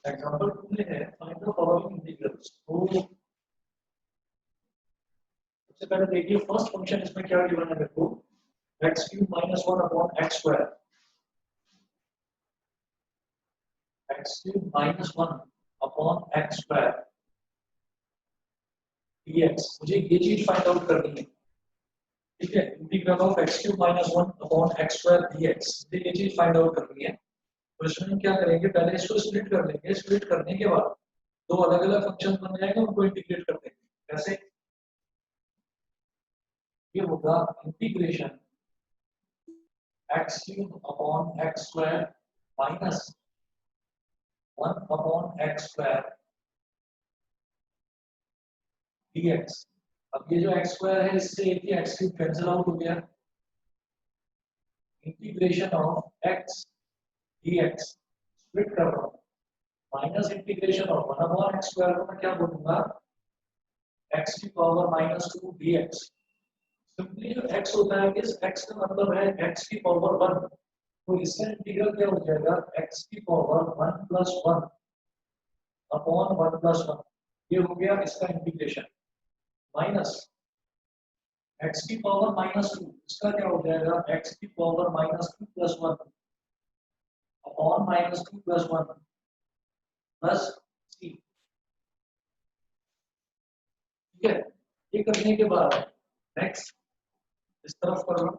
Example 2 में है find the following integrals. तो सबसे पहले देखिए फर्स्ट फंक्शन इसमें क्या गिवन है देखो x³ - 1 upon x², x³ - 1 upon x² dx। मुझे ये चीज फाइंड आउट करनी है, ठीक है। Integral of x³ - 1 upon x² dx, मुझे ये चीज फाइंड आउट करनी है। तो इसमें हम क्या करेंगे, पहले इसको स्प्लिट कर लेंगे। स्प्लिट करने के बाद दो अलग अलग फंक्शन बन जाएंगे, उनको इंटीग्रेट कर देंगे। कैसे? ये होगा integration x³ upon x² minus 1 upon x² dx। अब ये जो x² है इससे एक ही x³ कैंसिल आउट हो गया। Integration of x dx split कर रहा हूं, minus integration of 1 upon x² को मैं क्या बोलूंगा, x की पावर -2 dx। सिंपली जो x होता है, इस x का मतलब है x की पावर 1। तो इसका इंटीग्रल क्या हो जाएगा, x की पावर 1 + 1 अपॉन 1 + 1। ये हो गया इसका इंटीग्रेशन, माइनस x की पावर -2, इसका क्या हो जाएगा, x की पावर -2 + 1 अपॉन -2 + 1 प्लस c। ठीक है। ये करने के बाद नेक्स्ट इस तरफ कर लो,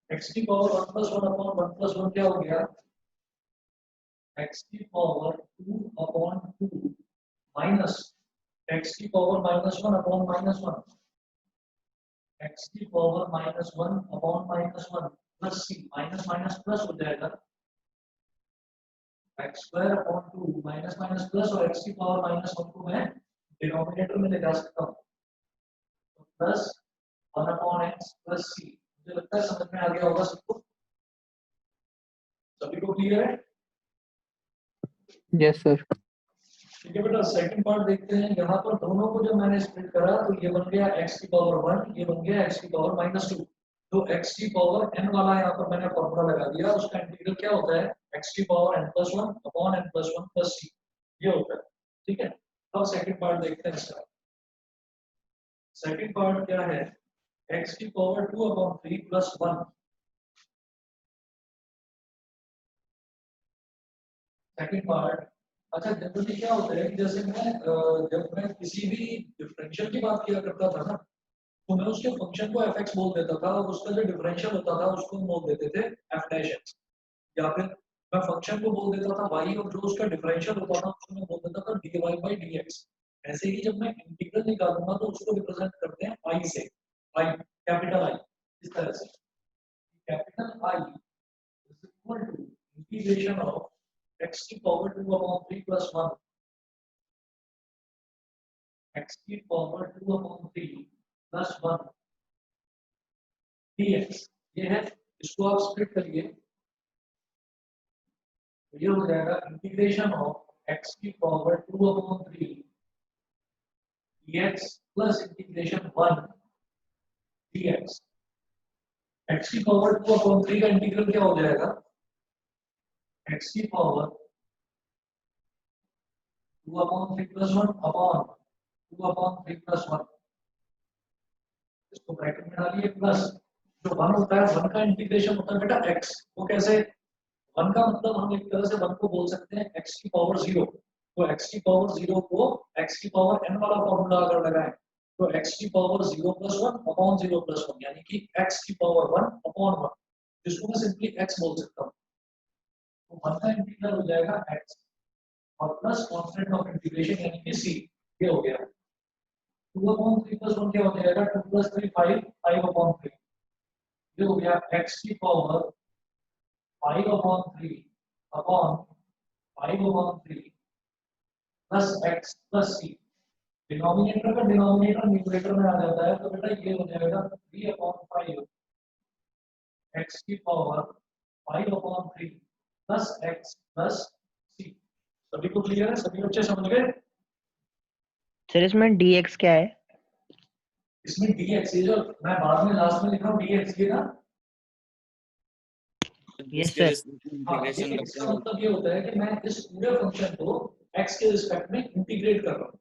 x की पावर 1 + 1 अपॉन 1 + 1 क्या हो गया, x की पावर 2 अपॉन 2 माइनस x की पावर -1 अपॉन -1, x की power -1 upon -1 plus c। Minus minus plus हो जाएगा, x² upon 2 minus minus plus, और x की पावर -1 को मैं डिनोमिनेटर में ले जा सकता हूँ, तो plus 1 upon x plus c। मुझे लगता है समझ में आ गया होगा सबको, सभी को क्लियर है? Yes sir. ठीक है बेटा, सेकंड पार्ट देखते हैं। यहाँ पर दोनों को जब मैंने स्प्लिट करा तो ये बन गया x की पावर 1, ये बन गया x की पावर -2। तो x की पावर n वाला यहाँ पर मैंने फॉर्मूला लगा दिया, उसका इंटीग्रल क्या होता है, x की power n+1 upon n+1 plus c, ये होता है। ठीक है। अब सेकंड पार्ट देखते हैं इसका। सेकंड पार्ट क्या है, x की पावर 2/3 प्लस 1। सेकंड पार्ट, अच्छा जनरली क्या होता है कि जैसे जब मैं किसी भी डिफरेंशियल की बात किया करता था ना, तो मैं उसके फंक्शन को fx बोल देता था, और उसका जो डिफरेंशियल होता था उसको हम बोल देते थे f'। या फिर मैं फंक्शन को बोल देता था y, और जो उसका डिफरेंशियल होता था उसको मैं बोल देता था dy/dx। ऐसे ही जब मैं इंटीग्रल निकालूंगा तो उसको रिप्रेजेंट करते हैं i से, i कैपिटल I, इस तरह से capital I is equal to integration of x की पावर 2/3 प्लस 1, x की पावर 2/3 प्लस 1 dx। ये है, इसको आप स्प्लिट करिए, तो ये हो जाएगा इंटीग्रेशन ऑफ x की power 2/3 dx plus integration 1 dx। x की पावर 2/3 का इंटीग्रल क्या हो जाएगा, x की पावर 2/3 प्लस 1 अपॉन 2/3 प्लस 1। इसको ब्रैकेट में डालिए, प्लस जो 1 होता है 1 का इंटीग्रेशन होता है बेटा x। वो कैसे, 1 का मतलब हम एक तरह से 1 को बोल सकते हैं x की पावर 0। तो x की पावर 0 को x की पावर n वाला फॉर्मूला अगर लगाएं तो x की पावर 0 + 1 अपॉन 0 + 1, यानी कि x की पावर 1 अपॉन 1, जिसको मैं सिंपली x बोल सकता हूँ। तो 1 का इंटीग्रल हो जाएगा x, और प्लस कांस्टेंट ऑफ इंटीग्रेशन यानी कि c। ये हो गया 2/3 + 1 क्या हो जाएगा, 2 + 3 5, 5/3। ये हो गया x की power 5/3 upon 5/3 plus x plus c। Denominator का डिनोमिनेटर न्यूमरेटर में आ जाता है, तो बेटा ये हो जाएगा 3/5 x की power 5/3 plus x plus c। सभी को क्लियर है, सभी बच्चे समझ गए? सर इसमें dx क्या है? इसमें dx, ये जो मैं बाद में लास्ट में लिख रहा हूँ dx, ये ना यस इसके सर। हाँ, ये इंटीग्रेशन करते इसका हैं। मतलब ये होता है कि मैं इस पूरे फंक्शन को x के रिस्पेक्ट में इंटीग्रेट कर रहा हूँ।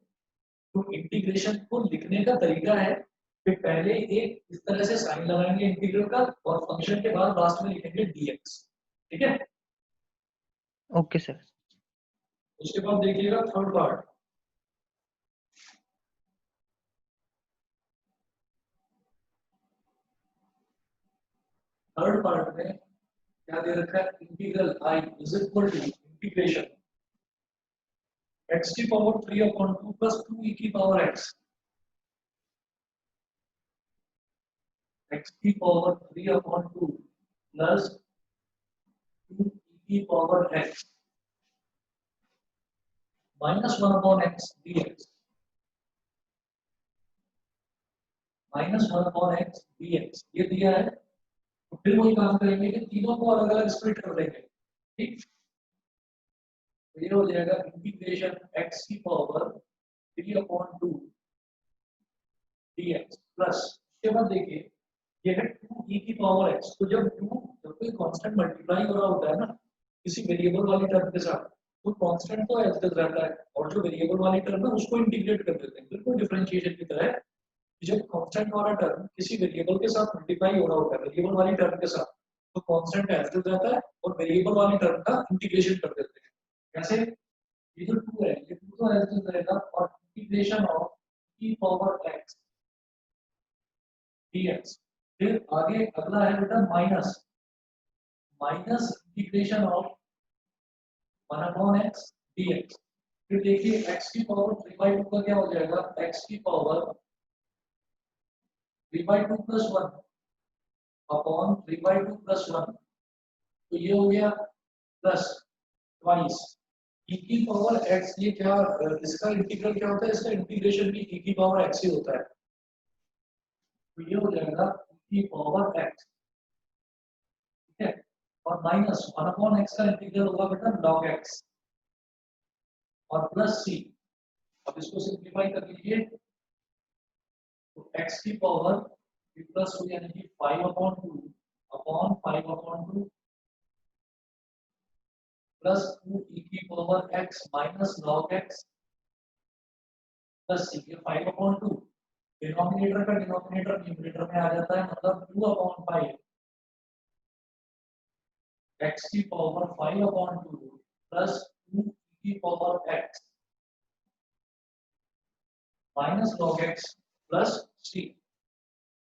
तो इंटीग्रेशन को लिखने का तरीका है कि पहले एक इस तरह से साइन लगाएंगे इंटीग्रल का और फंक्शन के बाद लास्ट में लिखेंगे dx। ठीक है, ओके सर। उसके बाद देखिएगा थर्ड पार्ट। थर्ड पार्ट में क्या दे रखा है, integral i is equal to integration x की पावर 3/2 प्लस 2e की पावर x की पावर 3/2 प्लस 2e की power x minus 1/x dx minus 1/x dx ये दिया है। तो फिर वही काम करेंगे कि तीनों को अलग अलग स्प्लिट कर देंगे। ठीक, तो ये हो जाएगा इंटीग्रेशन x की पावर 3/2 dx प्लस उसके बाद देखिए ये है 2e की पावर x। तो जब कोई कांस्टेंट मल्टीप्लाई हो रहा होता है ना किसी वेरिएबल वाली टर्म के साथ, तो कांस्टेंट तो एज इट रहता है और जो वेरिएबल वाली टर्म है उसको इंटीग्रेट कर देते हैं, बिल्कुल डिफरेंशिएशन की तरह। जब कांस्टेंट वाला टर्म किसी वेरिएबल के साथ मल्टीप्लाई हो रहा होता है वेरिएबल वाली टर्म के साथ, तो कांस्टेंट एज इट रहता है और वेरिएबल वाली टर्म का इंटीग्रेशन कर देते हैं। कैसे, ये जो 2 है ये 2 तो एज इट रहेगा और integration of e power x dx। फिर आगे अगला है बेटा minus minus integration of 1/x dx। फिर देखिए x की पावर 3/2 का क्या हो जाएगा, x की पावर 3/2 प्लस 1 अपॉन 3/2 प्लस 1। तो ये हो गया प्लस ट्वाइस e की पावर x। ये क्या इसका इंटीग्रल क्या होता है, इसका इंटीग्रेशन भी e की पावर x ही होता है। तो ये हो जाएगा e की पावर x। ठीक है, और माइनस 1/x का इंटीग्रल होगा बेटा log x और प्लस c। अब इसको सिंप्लीफाई कर लीजिए तो x की पावर प्लस हो यानी कि 5/2 अपॉन 5/2 प्लस 2e की power x minus log x plus c। ये 5/2 डिनोमिनेटर का डिनोमिनेटर न्यूमरेटर में आ जाता है, मतलब 2/5 x की पावर 5/2 प्लस 2e की power x minus log x plus c।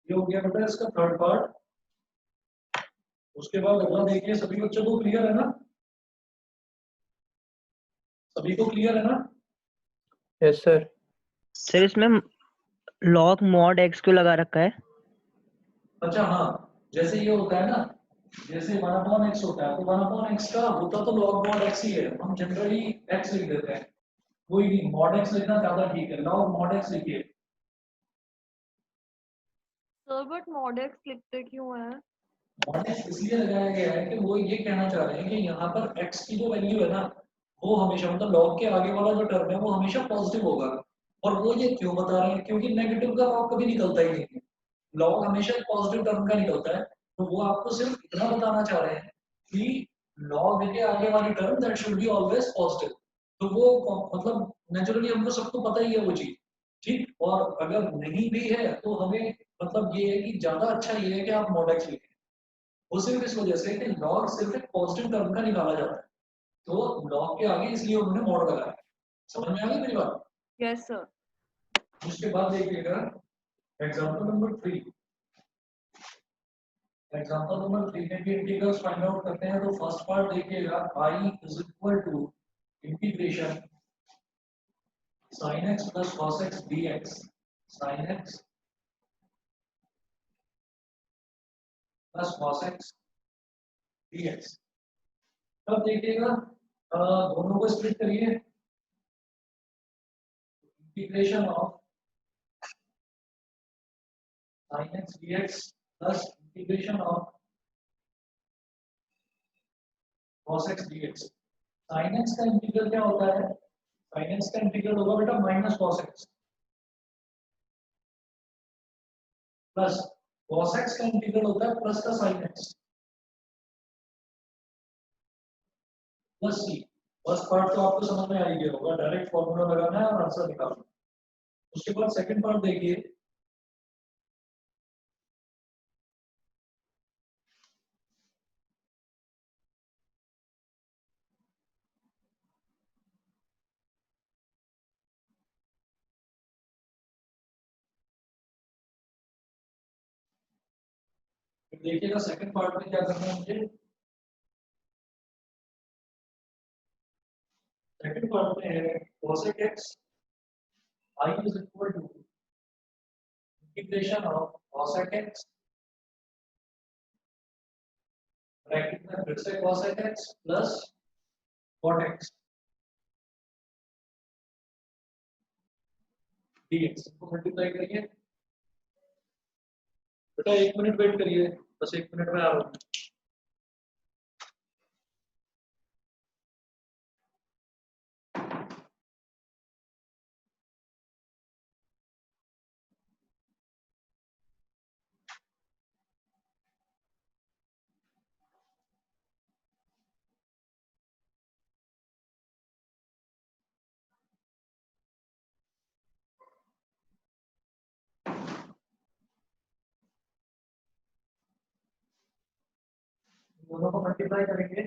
ये हो गया बेटा इसका थर्ड पार्ट। उसके बाद अगला देखिए, सभी बच्चों को क्लियर है ना, सभी को क्लियर है ना। Yes sir. सर इसमें log mod x क्यों लगा रखा है? अच्छा हाँ, जैसे ये होता है ना, जैसे 1/x होता है तो 1/x का होता तो log mod x ही है, हम जनरली x लिख देते हैं। कोई नहीं, mod x लिखना ज्यादा ठीक है, log mod x लिखिए। सर बट mod x लिखते क्यों है? mod x इसलिए लगाया गया है कि वो ये कहना चाह रहे हैं कि यहाँ पर x की जो वैल्यू है ना, वो हमेशा मतलब log के आगे वाला जो टर्म है वो हमेशा पॉजिटिव होगा। और वो ये क्यों बता रहे हैं, क्योंकि नेगेटिव का log कभी निकलता ही नहीं है, log हमेशा पॉजिटिव टर्म का निकलता है। तो वो आपको सिर्फ इतना बताना चाह रहे हैं कि log के आगे वाली term that should be always positive. तो वो मतलब नेचुरली हमको सबको पता ही है वो चीज। ठीक, और अगर नहीं भी है तो हमें मतलब ये है कि ज्यादा अच्छा ये है कि आप mod x लिखें। वो सिर्फ इस वजह से कि log सिर्फ एक पॉजिटिव टर्म का निकाला जाता है, तो log के आगे इसलिए उन्होंने mod लगाया। समझ में आ गई मेरी बात। Yes sir. उसके बाद देखिएगा एग्जांपल नंबर 3। एग्जांपल नंबर 3 में भी इंटीग्रल्स फाइंड आउट करते हैं। तो फर्स्ट पार्ट देखिएगा i is equal to integration sin x plus cos x dx sin x plus cos x dx। अब देखिएगा दोनों को स्प्लिट करिए, integration of sin x dx plus integration of cos x dx। sin x का integral क्या होता है, sin x का इंटीग्रल होगा बेटा minus cos x plus cos x का इंटीग्रल होता है प्लस का sin x। प्लस सी। फर्स्ट पार्ट तो आपको समझ में आ ही गया होगा, डायरेक्ट फॉर्मूला लगाना है और आंसर निकालना। उसके बाद सेकंड पार्ट देखिए, देखिएगा सेकंड पार्ट में क्या करना है मुझे। सेकंड पार्ट में है cosec x I is equal to integration of cosec x, bracket में फिर से cosec x plus cot x dx को मल्टीप्लाई करिए। बेटा 1 मिनट वेट करिए, बस 1 मिनट में आ रहा हूँ। दोनों को मल्टीप्लाई करेंगे,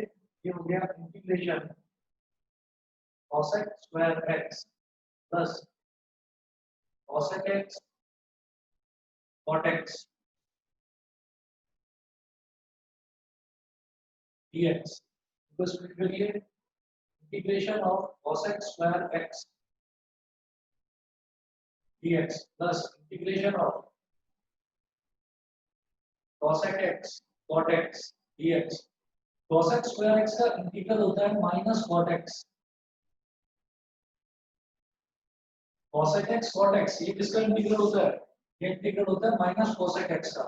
ये हो गया integration cosec square x plus cosec x cot x dx को स्प्लिट करिए। Integration of cosec square x dx plus integration of cosec x cot x dx। cosec square x का इंटीग्रल होता है minus cot x। cosec x cot x ये किसका integral होता है? ये इंटीग्रल होता है माइनस cosec x का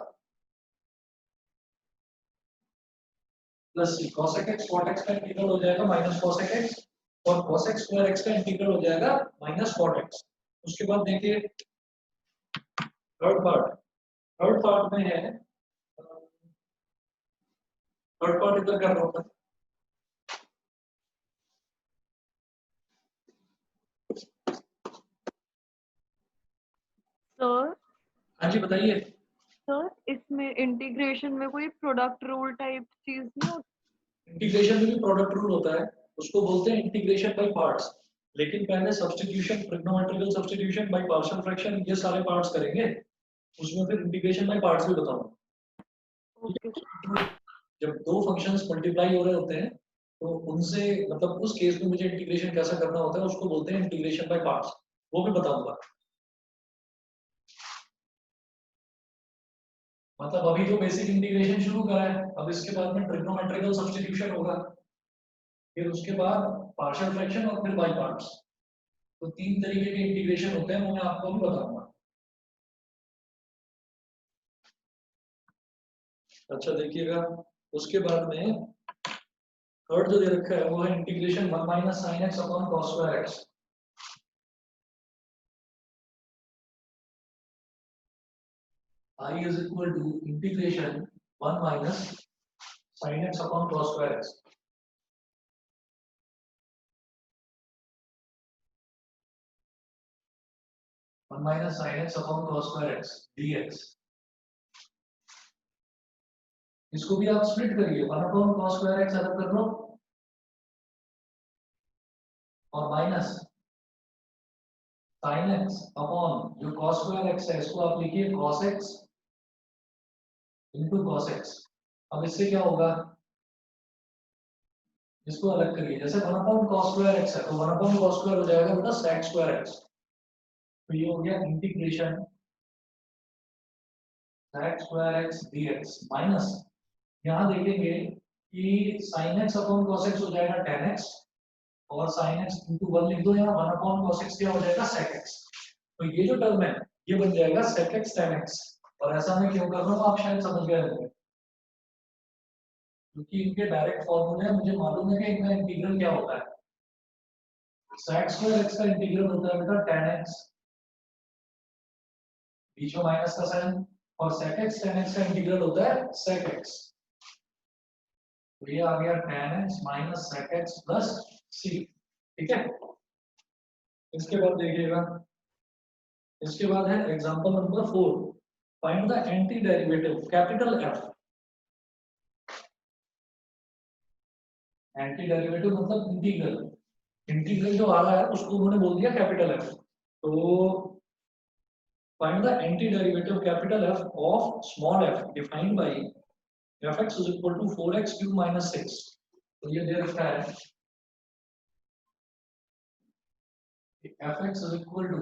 प्लस सी। cosec x cot x का इंटीग्रल हो जाएगा माइनस cosec x और cosec स्क्वायर x का इंटीग्रल हो जाएगा माइनस cot x। उसके बाद देखिए थर्ड पार्ट में है, थर्ड पार्ट इधर कर रहा हूं। सर हाँ जी बताइए। सर इसमें इंटीग्रेशन में कोई प्रोडक्ट रूल टाइप चीज नहीं होती? इंटीग्रेशन में भी प्रोडक्ट रूल होता है, उसको बोलते हैं इंटीग्रेशन बाय पार्ट्स। लेकिन पहले substitution, trigonometrical substitution by partial fraction, ये सारे पार्ट्स करेंगे, उसमें फिर इंटीग्रेशन बाय पार्ट्स भी बताऊंगा। ओके जब दो फंक्शंस मल्टीप्लाई हो रहे होते हैं तो उनसे मतलब उस केस में मुझे इंटीग्रेशन कैसा करना होता है उसको बोलते हैं इंटीग्रेशन बाय पार्ट्स, वो भी बताऊंगा। मतलब अभी तो बेसिक इंटीग्रेशन शुरू करा है, अब इसके बाद में ट्रिग्नोमेट्रिकल सब्स्टिट्यूशन होगा, फिर उसके बाद पार्शियल फ्रैक्शन और फिर बाय पार्ट्स। तो 3 तरीके के इंटीग्रेशन होते हैं, वो मैं आपको भी बताऊंगा। अच्छा देखिएगा, उसके बाद में थर्ड जो दे रखा है वो है integration 1 minus sine x upon cos square x. I is equal to integration 1 minus sin x upon cos square x। One minus sine x upon cos square x dx। इसको भी आप स्प्लिट करिए, 1 upon cos square x अलग कर लो और minus sin x upon जो cos square x है इसको आप लिखिए cos x into cos x। अब इससे क्या होगा, इसको अलग करिए, जैसे 1 अपॉन cos स्क्वायर x है तो 1 अपॉन cos स्क्वायर हो जाएगा बेटा sec स्क्वायर x। तो ये हो गया integration sec square x dx minus, यहाँ देखेंगे कि sin x upon cos x हो जाएगा tan x और sin x into 1 लिख दो, यहाँ 1 अपॉन cos x क्या हो जाएगा sec x। तो ये जो टर्म है ये बन जाएगा sec x tan x। और ऐसा मैं क्यों कर रहा हूँ आप शायद समझ गए होंगे, क्योंकि इनके डायरेक्ट फॉर्मूले मुझे मालूम है कि इनका इंटीग्रल क्या होता है। sec स्क्वायर x का इंटीग्रल होता है बेटा tan x, बीच में माइनस का साइन, और sec x tan x का इंटीग्रल होता है sec x। तो ये आ गया tan x minus sec x plus c। ठीक है, इसके बाद देखिएगा, इसके बाद है example number 4, find the anti derivative capital F। Anti derivative मतलब इंटीग्रल, इंटीग्रल जो आ रहा है उसको उन्होंने बोल दिया कैपिटल F। तो find the anti derivative capital F of small f defined by fx is equal to 4x cube minus 6। तो ये दे रखा है fx is equal to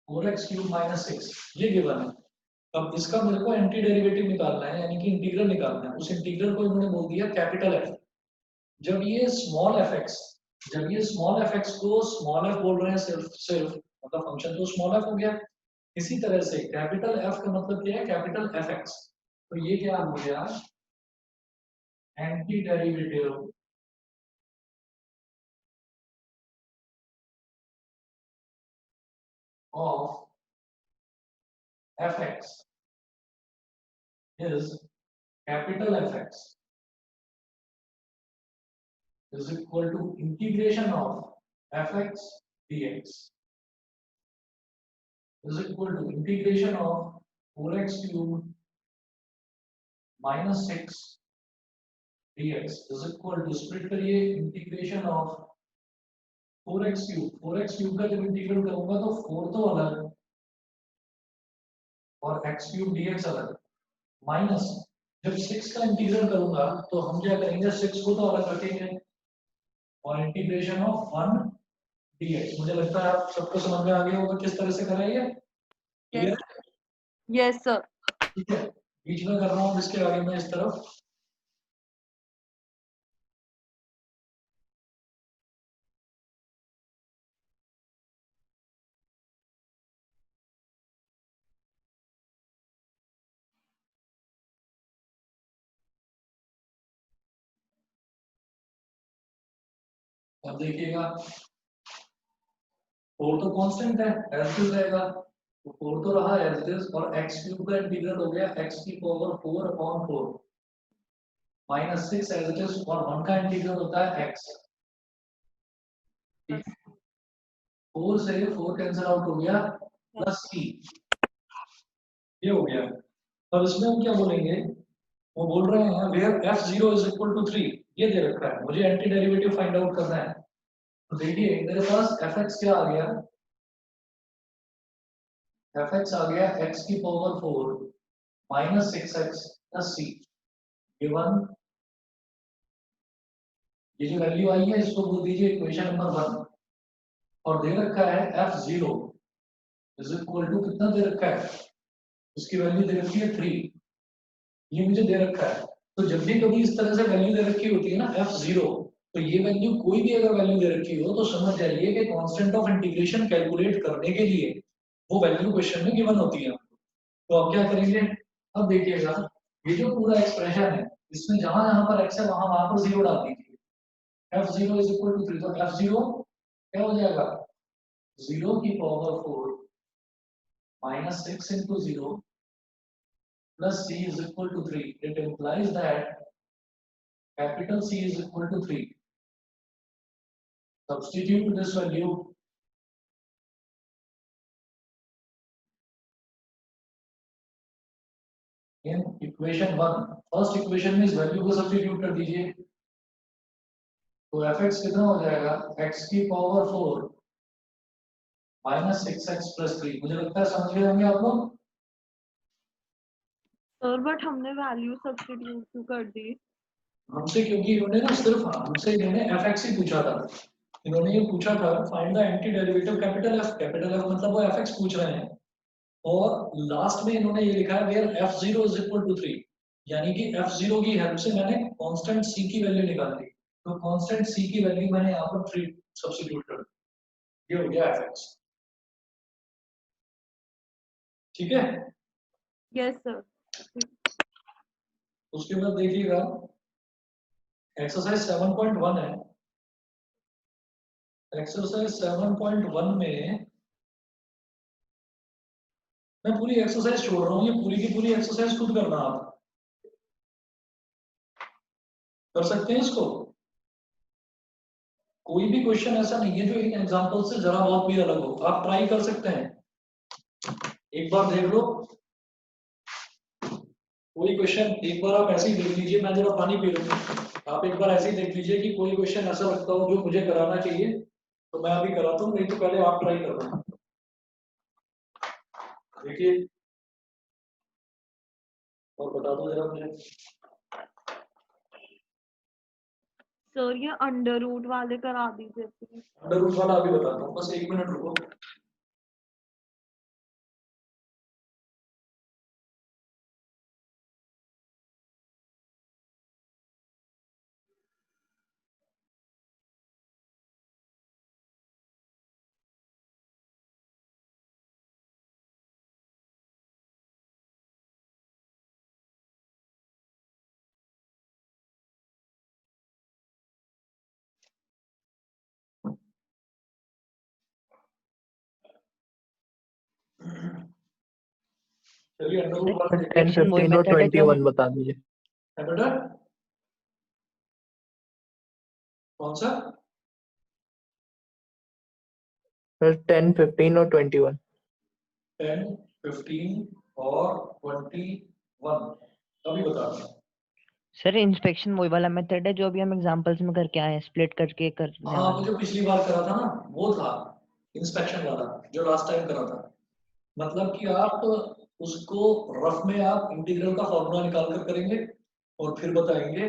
4x cube minus 6, ये गिवन है। अब इसका मेरे को एंटी डेरिवेटिव निकालना है, यानी कि इंटीग्रल निकालना है। उस इंटीग्रल को इन्होंने बोल दिया कैपिटल F। जब ये स्मॉल fx, जब ये स्मॉल fx को स्मॉल f बोल रहे हैं सिर्फ सिर्फ, मतलब फंक्शन तो स्मॉल f हो गया। इसी तरह से कैपिटल F का मतलब क्या है, कैपिटल fx। तो ये क्या हो गया, anti derivative of fx is capital Fx is equal to integration of fx dx is equal to integration of 4x cube minus 6 dx is equal to split करिए integration of 4x cube, 4x cube का जब integral करूंगा तो 4 तो अलग और x cube dx अलग, minus जब 6 का इंटीग्रल करूंगा तो हम क्या करेंगे, 6 को तो अलग रखेंगे और इंटीग्रेशन ऑफ 1 dx। मुझे लगता है आप सबको समझ में आ गया होगा किस तरह से कराइए। क्लियर? Yes sir. ठीक है, बीच में कर रहा हूँ इसके आगे मैं इस तरफ। अब देखिएगा 4 तो कांस्टेंट है, एज इट रहेगा, तो 4 तो रहा एज इट इज, और x क्यूब का इंटीग्रल हो गया x की power 4 upon 4 minus 6 as it is, और 1 का इंटीग्रल होता है x। 4 से 4 कैंसिल आउट हो गया प्लस c, ये हो गया। अब इसमें हम क्या बोलेंगे, वो बोल रहे हैं where f0 is equal to 3, ये दे रखा है, मुझे एंटी डेरिवेटिव फाइंड आउट करना है। तो देखिए मेरे पास fx क्या आ गया, fx आ गया x की power 4 minus 6x plus c, given ये जो वैल्यू आई है इसको बोल दीजिए इक्वेशन नंबर 1, और दे रखा है f0 इज इक्वल टू कितना दे रखा है, उसकी वैल्यू दे रखी है 3, ये मुझे दे रखा है। तो जब भी कभी इस तरह से वैल्यू दे रखी होती है ना f0, तो ये वैल्यू कोई भी अगर वैल्यू दे रखी हो तो समझ जाइए कि कांस्टेंट ऑफ इंटीग्रेशन कैलकुलेट करने के लिए वो वैल्यू क्वेश्चन में गिवन होती है। तो अब क्या करेंगे, अब देखिएगा ये जो पूरा एक्सप्रेशन है इसमें जहां जहां पर x है वहां वहां पर 0 डाल दीजिए। f0 इज इक्वल टू 3, तो f0 क्या हो जाएगा, 0 की power 4 minus 6 into 0 plus c is equal to 3. It implies that capital C is equal to 3. Substitute this value in equation 1. First equation में इस वैल्यू को सब्स्टिट्यूट कर दीजिए, तो fx कितना हो जाएगा, x की पावर 4 माइनस 6x प्लस 3। मुझे लगता है समझ गए होंगे आप लोग। सर बट हमने वैल्यू सब्स्टिट्यूट क्यों कर दी? हमसे, क्योंकि इन्होंने ना सिर्फ हमसे इन्होंने fx ही पूछा था, इन्होंने ये पूछा था find the anti derivative capital F, capital F मतलब वो fx पूछ रहे हैं, और लास्ट में इन्होंने ये लिखा है where f0 is equal to 3, यानी कि f0 की हेल्प से मैंने कांस्टेंट c की वैल्यू निकाल ली। तो कांस्टेंट c की वैल्यू मैंने यहाँ पर 3 सब्स्टिट्यूट कर दी, ये हो गया fx। ठीक है, यस सर। उसके बाद देखिएगा एक्सरसाइज 7.1 है। एक्सरसाइज 7.1 में मैं पूरी एक्सरसाइज छोड़ रहा हूँ, ये पूरी की पूरी एक्सरसाइज खुद करना आप। कर सकते हैं इसको? कोई भी क्वेश्चन ऐसा नहीं है जो इन एग्जांपल से जरा बहुत भी अलग हो, आप ट्राई कर सकते हैं, एक बार देख लो कोई क्वेश्चन, एक बार आप ऐसे ही देख लीजिए, मैं जरा पानी पी लूँ, आप एक बार ऐसे ही देख लीजिए कि कोई क्वेश्चन ऐसा लगता हो जो मुझे कराना चाहिए तो मैं अभी कराता हूँ, नहीं तो पहले आप ट्राई कर लो। देखिए और बता दो जरा मुझे। सर ये अंडर रूट वाले करा दीजिए प्लीज। अंडर रूट वाला अभी बताता हूँ, बस 1 मिनट रुको। चलिए अंडर रूट वाला देखते हैं। 10, 15 और 21 बता दीजिए। है बेटा कौन सा? सर 10, 15 और 21। 10, 15 और 21 अभी बता रहा हूँ। सर इंस्पेक्शन वही वाला मेथड है जो अभी हम एग्जांपल्स में करके आए हैं, स्प्लिट करके करने हाँ वो वाला। जो पिछली बार करा था ना वो था इंस्पेक्शन वाला, जो लास्ट टाइम करा था। मतलब कि आप उसको रफ में आप इंटीग्रल का फॉर्मूला निकाल कर करेंगे और फिर बताएंगे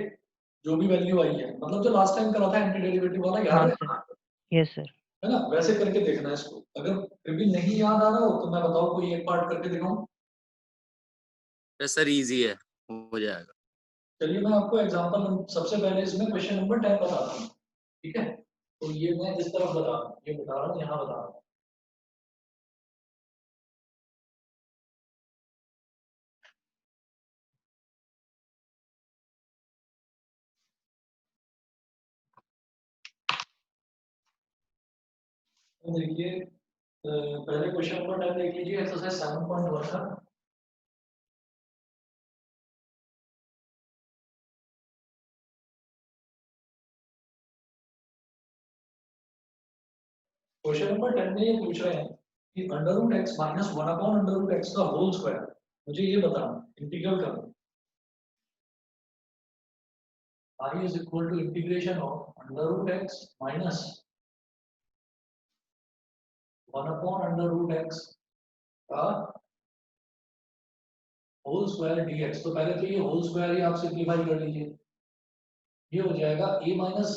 जो भी वैल्यू आई है, मतलब जो लास्ट टाइम करा था एंटी डेरिवेटिव वाला, याद हाँ है? Sir, yes sir. है ना, वैसे करके देखना है इसको। अगर फिर भी नहीं याद आ रहा हो तो मैं बताऊं कोई एक पार्ट करके दिखाऊं? सर इजी है, हो जाएगा। चलिए मैं आपको एग्जांपल सबसे पहले इसमें क्वेश्चन नंबर 10 बताता हूँ, ठीक है? तो ये मैं इस तरफ बता रहा हूँ, ये बता रहा हूँ, यहाँ बता रहा हूँ। तो देखिए पहले क्वेश्चन नंबर 10 देख लीजिए, एक्सरसाइज 7.1 का। क्वेश्चन नंबर 10 में ये पूछ रहे हैं कि under root x minus 1 upon under root x का होल स्क्वायर, मुझे ये बताना, इंटीग्रल करना। I is equal to integration of under root x minus 1 upon under root x का होल स्क्वायर dx। तो पहले तो ये होल स्क्वायर ही आप सिंप्लीफाई कर लीजिए, ये हो जाएगा a माइनस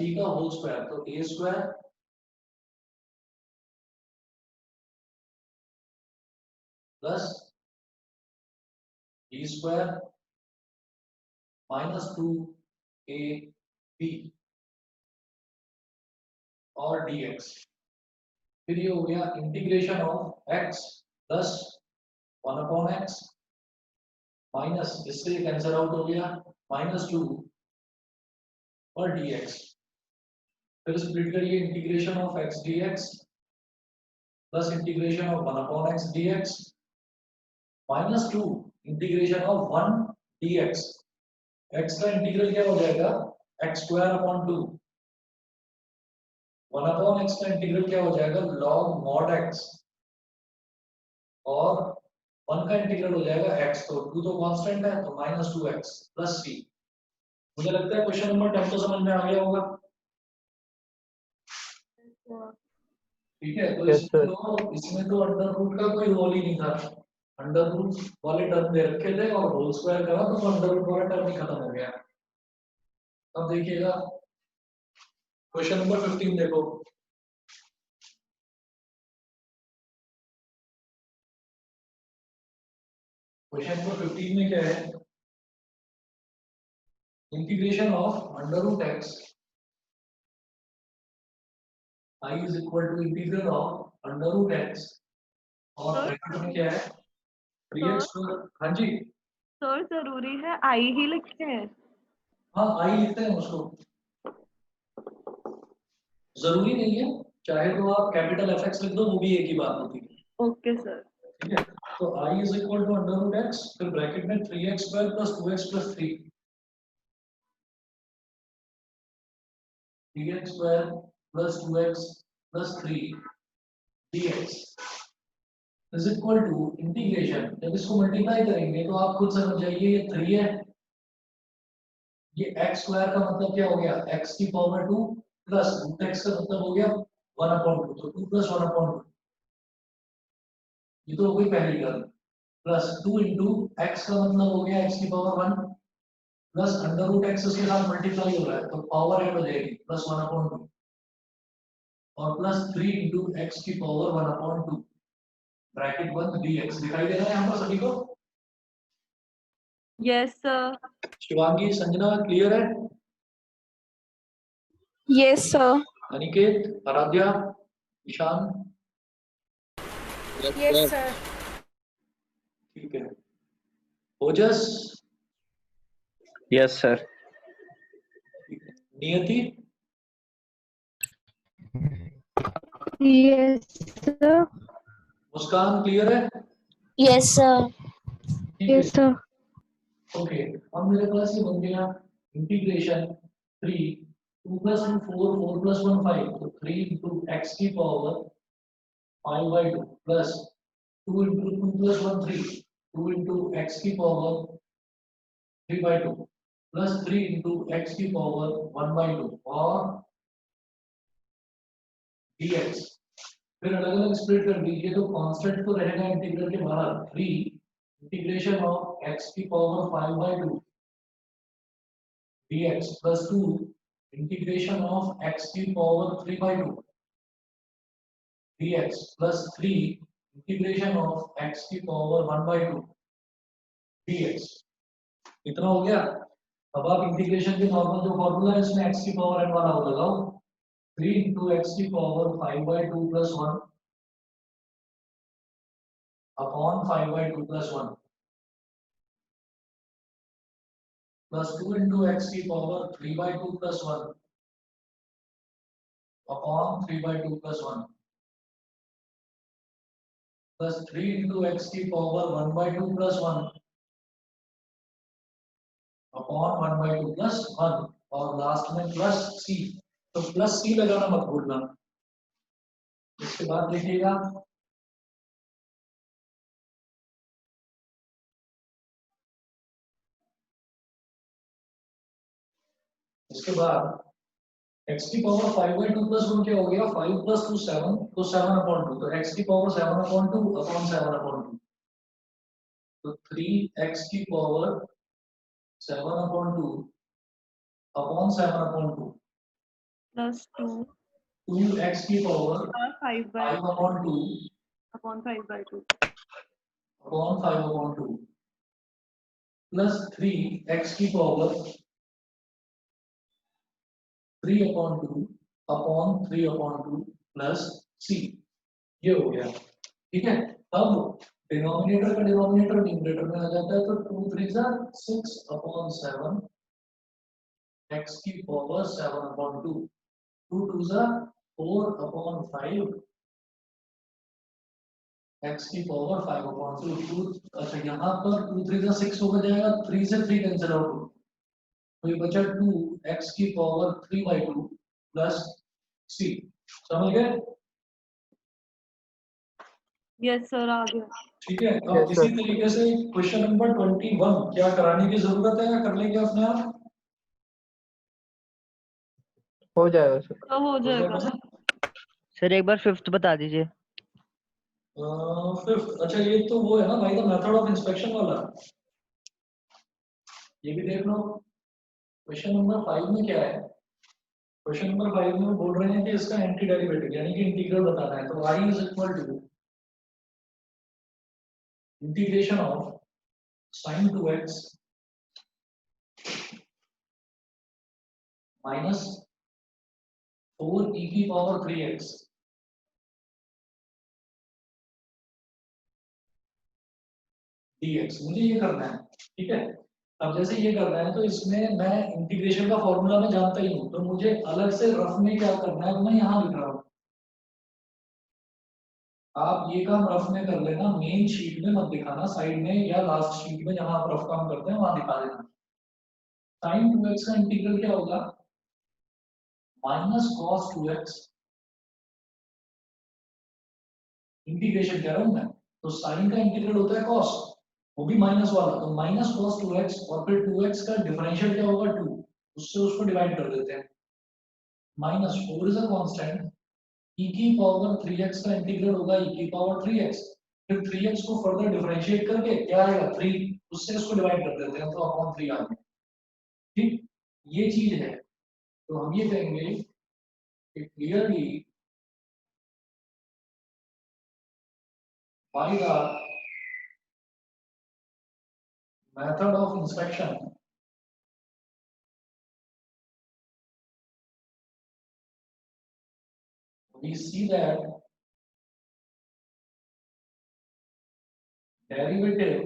b का होल स्क्वायर, तो a square plus b square minus 2ab और dx। फिर ये हो गया integration of x plus 1 upon x minus, इससे कैंसिल आउट हो गया, -2 और dx। फिर स्प्लिट करिए, integration of x dx plus integration of 1 upon x dx -2 integration of 1 dx। x का इंटीग्रल क्या हो जाएगा, x square upon 2। 1 upon x का इंटीग्रल क्या हो जाएगा, log mod x, और 1 का इंटीग्रल हो जाएगा x, तो 2 तो कांस्टेंट है तो -2x प्लस c। मुझे लगता है क्वेश्चन नंबर 10 तो समझ में आ गया होगा, ठीक है? तो Yes, sir. इसमें तो अंडर रूट का कोई रोल ही नहीं था, अंडर रूट वाले टर्म दे रखे थे और होल स्क्वायर करा तो अंडर रूट वाला टर्म ही खत्म हो गया। अब देखिएगा क्वेश्चन नंबर 15 देखो। क्वेश्चन नंबर 15 में क्या है, integration of under root x I is equal to integral of under root x, और ब्रैकेट में क्या है 3x। हाँ जी, सर जरूरी है आई ही लिखते हैं? हाँ आई लिखते हैं उसको, जरूरी नहीं है, चाहे तो आप कैपिटल fx लिख दो, वो भी एक ही बात होती है। Okay sir. ठीक है, तो I is equal to under root x, फिर ब्रैकेट में 3x square plus 2x plus 3। dx square plus 2x plus 3 dx is equal to integration. जब इसको मल्टीप्लाई करेंगे तो आप खुद समझ जाइए ये 3 है, ये x स्क्वायर का मतलब क्या हो गया x की पावर 2 प्लस रूट x का मतलब हो गया 1/2, तो 2 प्लस 1/2 ये तो हो गई पहली टर्म, प्लस 2 इंटू एक्स का मतलब हो गया x की power 1 plus under root x के साथ मल्टीप्लाई हो रहा है तो पावर ऐड हो जाएगी प्लस 1/2 और प्लस 3 इंटू एक्स की पावर 1/2 ब्रैकेट बंद dx। दिखाई दे रहा है यहाँ पर सभी को? Yes sir. Shivangi, Sanjana clear है? Yes sir. Aniket, Aaradhya, Ishaan? Yes yes sir. Sir. ठीक है। Ojas? Yes sir. Niyati? Yes sir. Muskan clear है? Yes sir. ठीक है। सर। ओके, अब मेरे पास ये बन गया इंटीग्रेशन 3 2 प्लस 2 4 4 प्लस 1 5 तो 3 इंटू एक्स की power 5/2 plus 2 into 2 plus 1 3 2 into x की पावर 3/2 प्लस 3 इंटू एक्स की पावर 1/2 और dx। फिर अलग अलग स्प्लिट कर दीजिए तो कांस्टेंट तो रहेगा इंटीग्रल के बाहर 3 इंटीग्रेशन ऑफ x की power 5/2 dx plus 2 integration of x की power 3/2 dx plus 3 integration of x की पावर 1/2 dx। इतना हो गया। अब आप इंटीग्रेशन के नॉर्मल जो फॉर्मूला है इसमें x की पावर n वाला हो लगाओ 3 इंटू एक्स की power 5/2 plus 1 upon 5/2 plus 1 plus 2 into x की power 3/2 plus 1 upon 3/2 plus 1 plus 3 into x की पावर 1/2 प्लस 1 अपॉन 1/2 प्लस 1 और लास्ट में प्लस सी। तो प्लस सी लगाना मत भूलना। इसके बाद देखिएगा इसके बाद x की पावर 5/2 प्लस 1 क्या हो गया 5 प्लस 2 7 तो 7/2 तो x की पावर 7/2 अपॉन 7/2 तो 3x की पावर 7/2 अपॉन 7/2 प्लस 2 2x की power 5/2 upon 5/2 upon 5/2 plus 3x की पावर 3/2 अपॉन 3/2 प्लस c। ये हो गया। ठीक है। अब डिनोमिनेटर का डिनोमिनेटर न्यूमरेटर में आ जाता है तो 2 3 जा 6 अपॉन 7 x की पावर 7/2 2 2 जा 4 अपॉन 5 x की पावर 5/2 2। अच्छा यहाँ पर 2 3 जा 6 हो जाएगा 3 से 3 कैंसिल आउट तो ये बचा 2 x की पावर 3/2 प्लस c। समझ गए? यस सर आ गया। ठीक है। अब Yes, इसी sir. तरीके से क्वेश्चन नंबर 21 क्या कराने की जरूरत है या कर लेंगे अपने आप? हो जाएगा सर। तो हो जाएगा। सर एक बार फिफ्थ बता दीजिए। फिफ्थ, अच्छा ये तो वो है ना भाई द मेथड ऑफ इंस्पेक्शन वाला, ये भी देख लो। क्वेश्चन नंबर 5 में क्या है? क्वेश्चन नंबर 5 में बोल रहे हैं कि इसका एंटी डेरिवेटिव यानी कि इंटीग्रल बताना है तो y is equal to integration of sin 2x minus 4 e की पावर 3x dx। मुझे ये करना है। ठीक है। अब जैसे ये करना है तो इसमें मैं इंटीग्रेशन का फॉर्मूला में जानता ही हूँ तो मुझे अलग से रफ में क्या करना है तो मैं यहाँ लिख रहा हूँ। आप ये काम रफ में कर लेना, मेन शीट में मत दिखाना, साइड में या लास्ट शीट में जहां आप रफ काम करते हैं वहां दिखा देना। sin 2x का इंटीग्रल क्या होगा माइनस कॉस 2x इंटीग्रेशन कह रहा हूं मैं, तो साइन का इंटीग्रल होता है कॉस, वो भी माइनस वाला, तो माइनस कॉस 2x और फिर 2x का डिफरेंशियल क्या होगा 2, उससे उसको डिवाइड कर देते हैं। Minus 4 is a constant, e की पावर 3x का इंटीग्रल होगा e की पावर 3x, फिर 3x को फर्दर डिफरेंशिएट करके क्या आएगा 3, उससे इसको डिवाइड कर देते हैं, तो अपॉन 3 आ गया। ठीक, ये चीज है, तो हम ये कहेंगे कि clearly by the method of inspection we see that derivative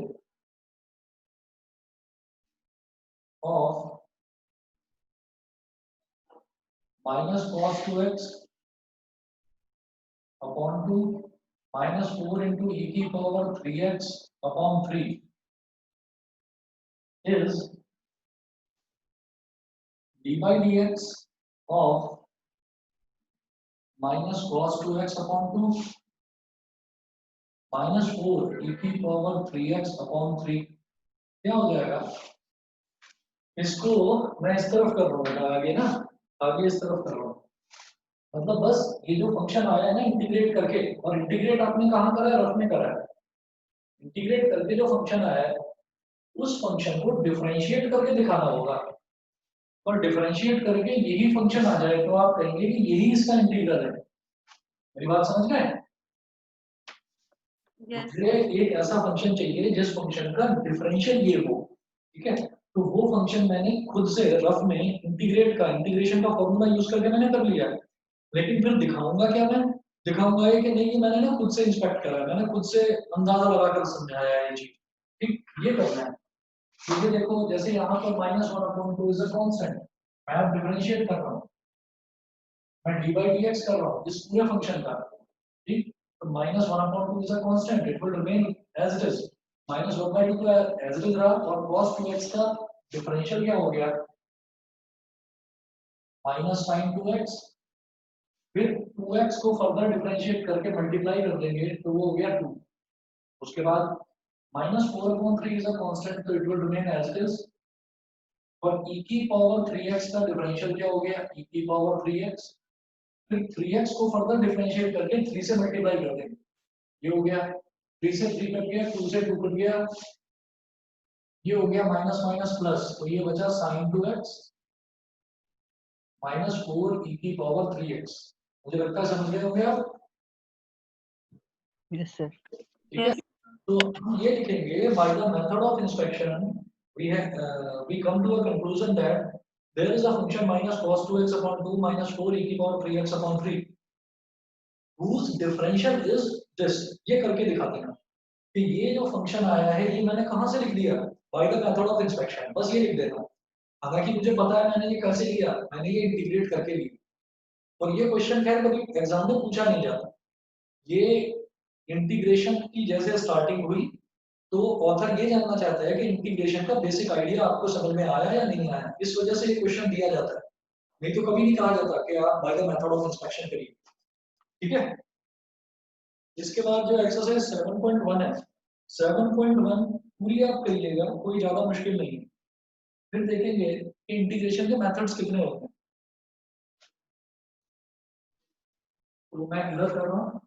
of minus cos 2x upon 2 minus 4 into e की power 3x upon 3 is d by dx of minus cos 2x upon 2 minus 4 e की power 3x upon 3 क्या हो जाएगा? इसको मैं इस तरफ कर रहा हूँ आगे ना, आगे इस तरफ कर रहा हूँ, मतलब बस ये जो फंक्शन आया है ना इंटीग्रेट करके, और इंटीग्रेट आपने कहाँ करा है, रफ में करा है। इंटीग्रेट करके जो फंक्शन आया है उस फंक्शन को डिफरेंशिएट करके दिखाना होगा, और डिफरेंशिएट करके यही फंक्शन आ जाए तो आप कहेंगे कि यही इसका इंटीग्रल है। मेरी बात समझ में? मुझे एक ऐसा फंक्शन चाहिए जिस फंक्शन का डिफरेंशियल ये हो, ठीक है, तो वो फंक्शन मैंने खुद से रफ में इंटीग्रेशन का फॉर्मूला यूज करके मैंने कर लिया, लेकिन फिर दिखाऊंगा क्या, मैं दिखाऊंगा ये कि नहीं मैंने ना खुद से इंस्पेक्ट करा, मैंने खुद से अंदाजा लगाकर समझाया ये चीज, ठीक, ये करना है। क्योंकि देखो जैसे यहाँ पर -1/2 इज अ कांस्टेंट, मैं अब डिफरेंशिएट कर रहा हूँ, मैं डी बाई डी एक्स कर रहा हूँ इस पूरे फंक्शन का, ठीक, तो -1/2 is a constant, it will remain as it is, -1/2 तो एज इट इज रहा, और cos 2x का डिफरेंशियल क्या हो गया, -sin 2x, फिर 2x को फर्दर डिफरेंशिएट करके मल्टीप्लाई कर देंगे तो वो हो गया 2, उसके बाद -4/3 इज अ कांस्टेंट, तो it will remain as it is, और e की पावर 3x का डिफरेंशियल क्या हो गया, e की पावर 3x, फिर 3x को फर्दर डिफरेंशिएट करके 3 से मल्टीप्लाई कर देंगे, ये हो गया, 3 से 3 कट गया, 2 से 2 कट गया, ये हो गया माइनस माइनस प्लस, तो ये बचा sin 2x -4 e की पावर 3x। मुझे लगता है समझ गए होंगे आप? Yes sir. ठीक है, तो हम ये लिखेंगे by the method of inspection we come to a conclusion that there is a function minus cos 2x upon 2 minus 4 e की power 3x upon 3 whose differential is this, ये करके दिखा देना कि ये जो फंक्शन आया है ये मैंने कहां से लिख दिया, by the method of inspection, बस ये लिख देना। हालांकि मुझे पता है मैंने ये कैसे लिया, मैंने ये इंटीग्रेट करके लिया, और ये क्वेश्चन खैर कभी एग्जाम में पूछा नहीं जाता। ये इंटीग्रेशन की जैसे स्टार्टिंग हुई तो ऑथर ये जानना चाहता है कि इंटीग्रेशन का बेसिक आइडिया आपको समझ में आया या नहीं आया, इस वजह से ये क्वेश्चन दिया जाता है, नहीं तो कभी नहीं कहा जाता कि आप by the method of inspection करिए, ठीक है। इसके बाद जो एक्सरसाइज 7.1 है, 7.1 पूरी आप करिएगा, कोई ज्यादा मुश्किल नहीं है, फिर देखेंगे कि इंटीग्रेशन के मेथड्स कितने होते हैं। तो मैं इधर कर रहा हूँ,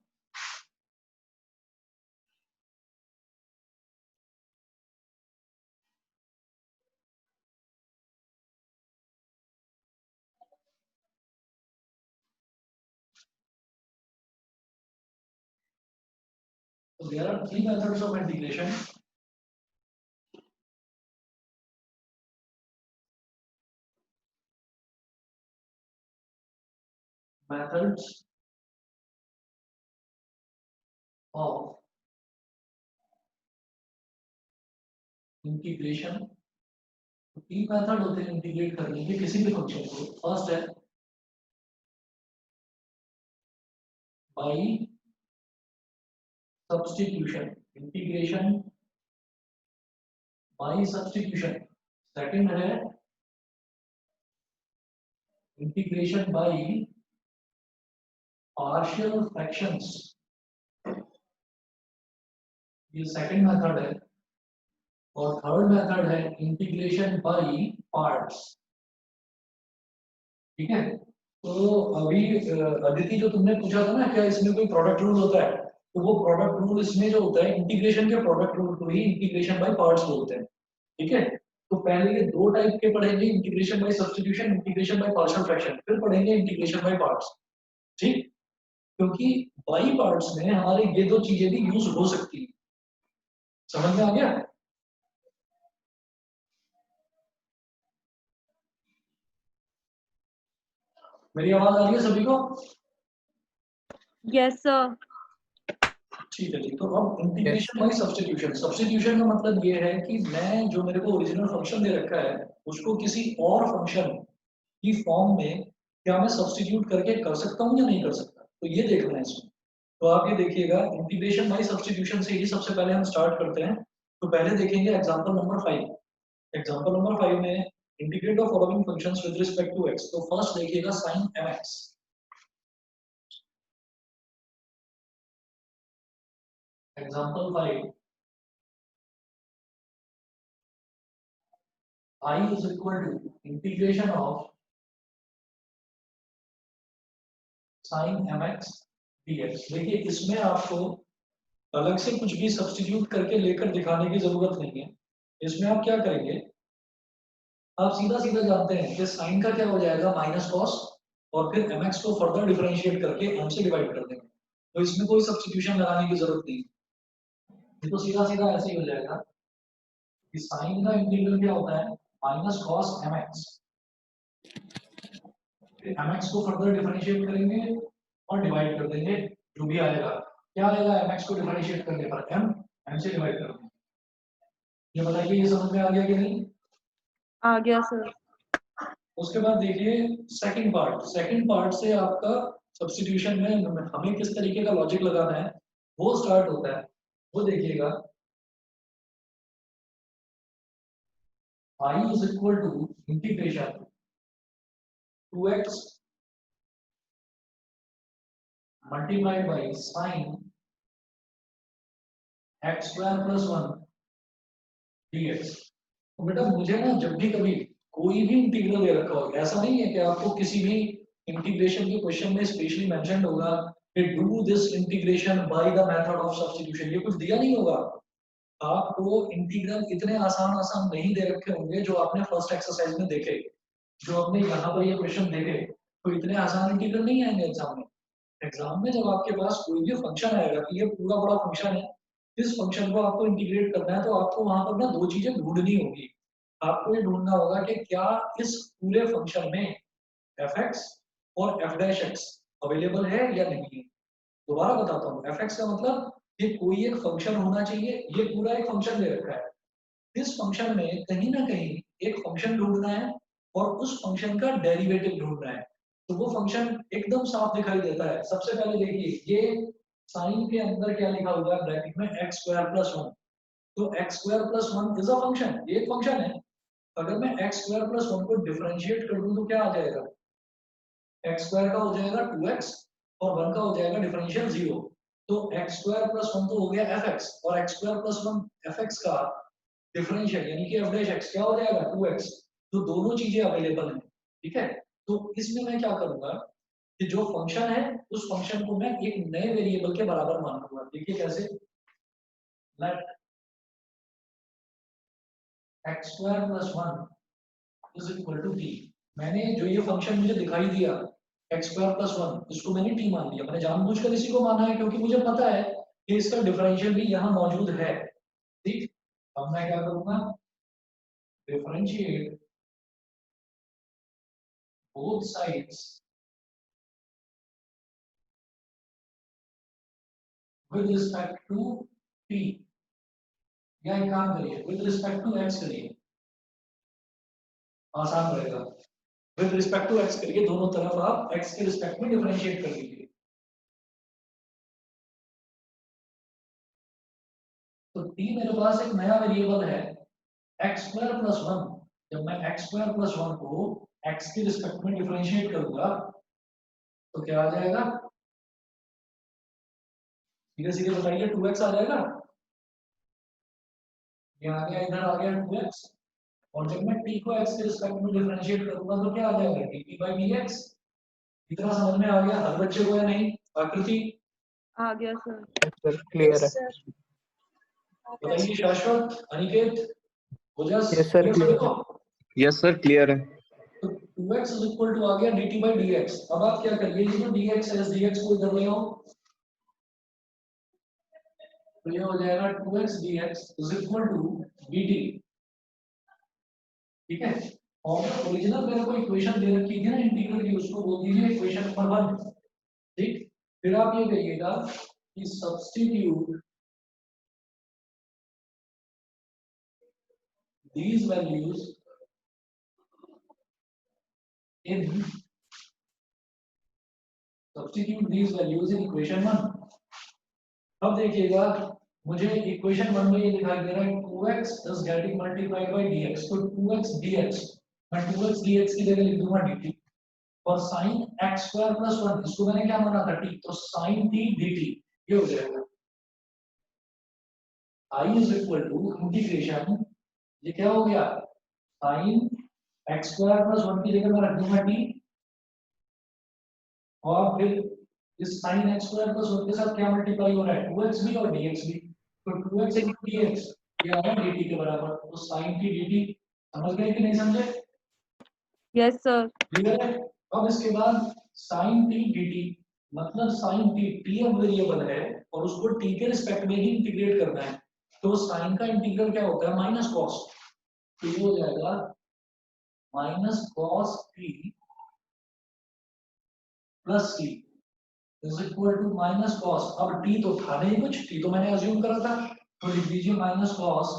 so there are 3 methods of integration. Methods of integration, 3 method होते हैं इंटीग्रेट करने के किसी भी फंक्शन को। फर्स्ट है by substitution, integration by substitution. Second है इंटीग्रेशन बाय पार्शियल फ्रैक्शंस, ये सेकंड मेथड है, और थर्ड मेथड है इंटीग्रेशन बाय पार्ट्स। ठीक है, तो अभी अदिति जो तुमने पूछा था ना क्या इसमें कोई प्रोडक्ट रूल होता है, तो वो प्रोडक्ट रूल इसमें जो होता है इंटीग्रेशन के प्रोडक्ट रूल को ही इंटीग्रेशन बाय पार्ट्स बोलते हैं। ठीक है, तो पहले ये दो टाइप के पढ़ेंगे, integration by substitution, integration by partial fraction, फिर पढ़ेंगे इंटीग्रेशन बाय पार्ट्स। ठीक, क्योंकि बाई पार्ट्स में हमारे ये दो चीजें भी यूज हो सकती है। समझ में आ गया? मेरी आवाज आ रही है सभी को? Yes sir. ठीक है जी, तो अब इंटीग्रेशन बाय सब्स्टिट्यूशन। सब्स्टिट्यूशन का मतलब ये है कि मैं जो मेरे को ओरिजिनल फंक्शन दे रखा है उसको किसी और फंक्शन की फॉर्म में क्या मैं सब्स्टिट्यूट करके कर सकता हूँ या नहीं कर सकता, तो ये देखना है इसमें। तो आप ये देखिएगा, इंटीग्रेशन बाय सब्स्टिट्यूशन से ही सबसे पहले हम स्टार्ट करते हैं। तो पहले देखेंगे एग्जांपल नंबर 5। एग्जांपल नंबर 5 में integrate the following functions with respect to x। तो फर्स्ट देखिएगा sin mx। Example 5, I is equal to integration of sin mx dx। देखिए इसमें आपको अलग से कुछ भी सब्स्टिट्यूट करके लेकर दिखाने की जरूरत नहीं है। इसमें आप क्या करेंगे, आप सीधा सीधा जानते हैं कि साइन का क्या हो जाएगा माइनस कॉस, और फिर mx को फर्दर डिफरेंशिएट करके m से डिवाइड कर देंगे। तो इसमें कोई सब्स्टिट्यूशन लगाने की जरूरत नहीं है, ये तो सीधा सीधा ऐसे ही हो जाएगा कि साइन का इंटीग्रल क्या होता है माइनस कॉस mx, फिर mx को फर्दर डिफरेंशिएट करेंगे और डिवाइड कर देंगे, जो भी आएगा। क्या आएगा mx को डिफरेंशिएट करने पर m से डिवाइड कर देंगे। ये बताइए ये समझ में आ गया कि नहीं? आ गया सर। उसके बाद देखिए सेकंड पार्ट। सेकंड पार्ट से आपका सब्स्टिट्यूशन में हमें किस तरीके का लॉजिक लगाना है वो स्टार्ट होता है। वो देखिएगा, I is equal to integration 2x multiplied by sin x square plus 1 dx। तो बेटा मुझे ना जब भी कभी कोई भी इंटीग्रल दे रखा हो, ऐसा नहीं है कि आपको किसी भी इंटीग्रेशन के क्वेश्चन में स्पेशली मेंशन्ड होगा कि do this integration by the method of substitution, ये कुछ दिया नहीं होगा। आपको इंटीग्रल इतने आसान आसान नहीं दे रखे होंगे जो आपने फर्स्ट एक्सरसाइज में देखे, जो आपने यहाँ पर ये क्वेश्चन देखे, तो इतने आसान इंटीग्रल नहीं आएंगे एग्जाम में। एग्जाम में जब आपके पास कोई भी फंक्शन आएगा कि ये पूरा बड़ा फंक्शन है, इस फंक्शन को आपको इंटीग्रेट करना है, तो आपको वहां पर ना दो चीजें ढूंढनी होगी। आपको ये ढूंढना होगा कि क्या इस पूरे फंक्शन में fx और f' अवेलेबल है या नहीं है। दोबारा बताता हूँ, fx का मतलब ये कोई एक फंक्शन होना चाहिए, ये पूरा एक फंक्शन दे रखा है, इस फंक्शन में कहीं ना कहीं एक फंक्शन ढूंढना है और उस फंक्शन का डेरिवेटिव ढूंढना है। तो वो फंक्शन एकदम साफ दिखाई देता है। सबसे पहले देखिए ये साइन के अंदर क्या लिखा हुआ है ब्रैकेट में x स्क्वायर प्लस 1। तो x square plus 1 is a function, ये एक फंक्शन है। अगर मैं x स्क्वायर प्लस 1 को डिफरेंशिएट कर दूं तो क्या आ जाएगा, x स्क्वायर का हो जाएगा 2x और 1 का हो जाएगा डिफरेंशियल 0। तो x स्क्वायर प्लस 1 तो हो गया fx, और x स्क्वायर प्लस 1 fx का डिफरेंशियल यानी कि f' क्या हो जाएगा 2x। तो दोनों चीजें अवेलेबल हैं। ठीक है, तो इसमें मैं क्या करूंगा कि जो फंक्शन है उस फंक्शन को मैं एक नए वेरिएबल के बराबर मान लूंगा। देखिए कैसे, let x square plus 1 is equal to t। मैंने जो ये फंक्शन मुझे दिखाई दिया x स्क्वायर प्लस 1, इसको मैंने t मान लिया। मैंने जानबूझकर इसी को माना है क्योंकि मुझे पता है कि इसका डिफरेंशियल भी यहाँ मौजूद है। ठीक, अब मैं क्या करूंगा, differentiate both sides with respect to t, या एक काम करिए with respect to x करिए, आसान रहेगा। with respect to x करिए, दोनों तरफ आप x के रिस्पेक्ट में डिफरेंशिएट कर दीजिए। तो t मेरे पास एक नया वेरिएबल है x स्क्वायर प्लस 1, जब मैं x स्क्वायर प्लस 1 को x के रिस्पेक्ट में डिफरेंशिएट करूंगा तो क्या आ जाएगा? सीधे सीधे बताइए, 2x आ जाएगा। ये आ गया, इधर आ गया 2x, और जब मैं t को x के रिस्पेक्ट में डिफरेंशिएट करूंगा तो क्या आ जाएगा? dt by dx। इतना समझ में आ गया हर बच्चे को या नहीं? आकृति आ गया सर। सर क्लियर है। बताइए, शाश्वत, अनिकेत, ओजस, Yes, sir, clear clear सभी को? यस सर क्लियर है। तो 2x इज इक्वल टू आ गया dt by dx। अब आप क्या करिए, ये जो dx है, इस dx को इधर ले आओ, तो ये हो जाएगा 2x dx is equal to dt। ठीक है, और ओरिजिनल मेरे को इक्वेशन दे रखी थी ना इंटीग्रल की, उसको बोल दीजिए इक्वेशन नंबर 1। ठीक, फिर आप ये कहिएगा कि substitute these values in equation 1। अब देखिएगा, मुझे इक्वेशन 1 में ये दिखाई दे रहा है 2x is getting multiplied by dx, तो 2x dx, मैं 2x dx की जगह लिख दूंगा dt, और sin x स्क्वायर प्लस 1, इसको मैंने क्या माना था, t, तो sin t dt ये हो जाएगा। I is equal to integration, ये क्या हो गया, sin x स्क्वायर प्लस 1 की जगह मैं रख दूंगा t, और फिर इस sin x स्क्वायर प्लस 1 के साथ क्या मल्टीप्लाई हो रहा है, 2x भी और dx भी, तो 2x into dx ये आ गया dt के बराबर, तो sin t dt। समझ गए कि नहीं समझे? Yes sir. क्लियर है? अब इसके बाद sin t dt, मतलब sin t, t अब वेरिएबल है और उसको t के रिस्पेक्ट में ही इंटीग्रेट करना है, तो sin का इंटीग्रल क्या होता है, माइनस cos, तो ये हो जाएगा minus cos t plus t is equal to minus cos। अब t तो था नहीं कुछ, t तो मैंने अज्यूम करा था, तो लिख दीजिए minus cos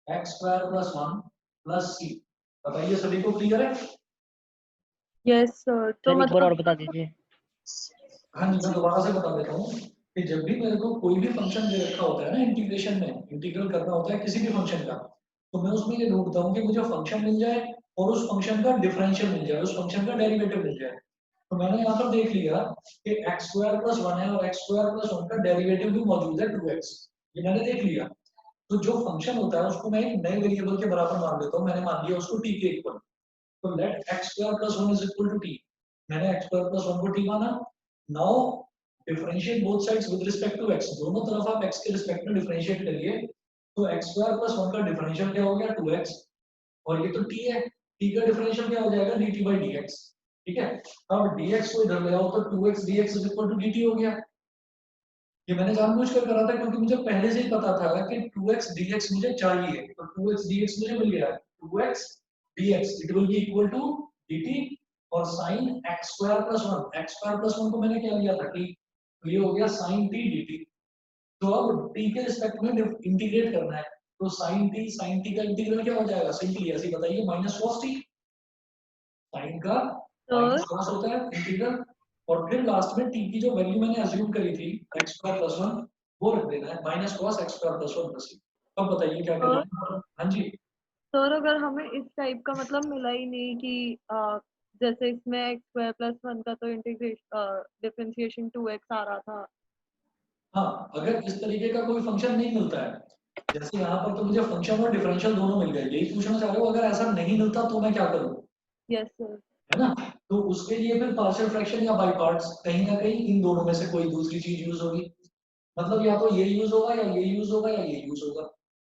x square plus 1 plus c। बताइए सभी को क्लियर है? Yes sir. तो सर एक बार और मतलब बता दीजिए। हाँ जी, मैं दोबारा से बता देता हूँ कि जब भी मेरे को कोई भी फंक्शन दे रखा होता है ना इंटीग्रेशन में, इंटीग्रल करना होता है किसी भी फंक्शन का, तो मैं उसमें ये ढूंढता हूँ कि मुझे फंक्शन मिल जाए और उस फंक्शन का डिफरेंशियल मिल जाए, उस फंक्शन का डेरिवेटिव मिल जाए। तो मैंने यहाँ पर देख लिया कि x स्क्वायर प्लस 1 है और x स्क्वायर प्लस 1 का डेरिवेटिव भी मौजूद है 2x, ये मैंने देख लिया। तो जो फंक्शन होता है उसको मैं एक नए वेरिएबल के बराबर मान लेता हूँ, मैंने मान लिया उसको t के इक्वल, तो let x square plus 1 is equal to t, मैंने x स्क्वायर प्लस 1 को t माना। Now differentiate both sides with respect to x, दोनों तरफ आप x के रिस्पेक्ट में डिफरेंशिएट करिए, तो x स्क्वायर प्लस 1 का डिफरेंशियल क्या हो गया 2x, और ये तो t है, t का डिफरेंशियल क्या हो जाएगा dt by dx। ठीक है, अब dx को इधर ले आओ तो 2x dx is equal to dt हो गया। ये मैंने जानबूझकर करा था क्योंकि मुझे पहले से ही पता था कि 2x dx मुझे चाहिए, तो 2x dx मुझे मिल गया, 2x dx it will be equal to dt, और sin x स्क्वायर प्लस 1 को मैंने क्या लिया था t, तो ये हो गया sin t dt। तो अब t के रिस्पेक्ट में इंटीग्रेट करना है, तो sin t का इंटीग्रल क्या हो जाएगा, सिंपली ऐसे ही बताइए, माइनस cos t, sin का माइनस cos होता है इंटीग्रल, और फिर लास्ट में t की जो वैल्यू मैंने अज्यूम करी थी x स्क्वायर प्लस 1 वो रख देना है, minus cos x square plus 1 plus. अब बताइए क्या करना है? हाँ जी सर, अगर हमें इस टाइप का मतलब मिला ही नहीं कि जैसे इसमें x स्क्वायर प्लस 1 का तो इंटीग्रेशन डिफरेंशिएशन 2x आ रहा था। हाँ, अगर इस तरीके का कोई फंक्शन नहीं मिलता है, जैसे यहाँ पर तो मुझे फंक्शन और डिफरेंशियल दोनों मिल गए, यही पूछना चाह रहे हो, अगर ऐसा नहीं मिलता तो मैं क्या करूँ, यस सर। है ना? तो उसके लिए फिर पार्शियल फ्रैक्शन या बाय पार्ट्स, कहीं ना कहीं इन दोनों में से कोई दूसरी चीज यूज होगी, मतलब या तो ये यूज होगा या ये यूज होगा या ये यूज होगा।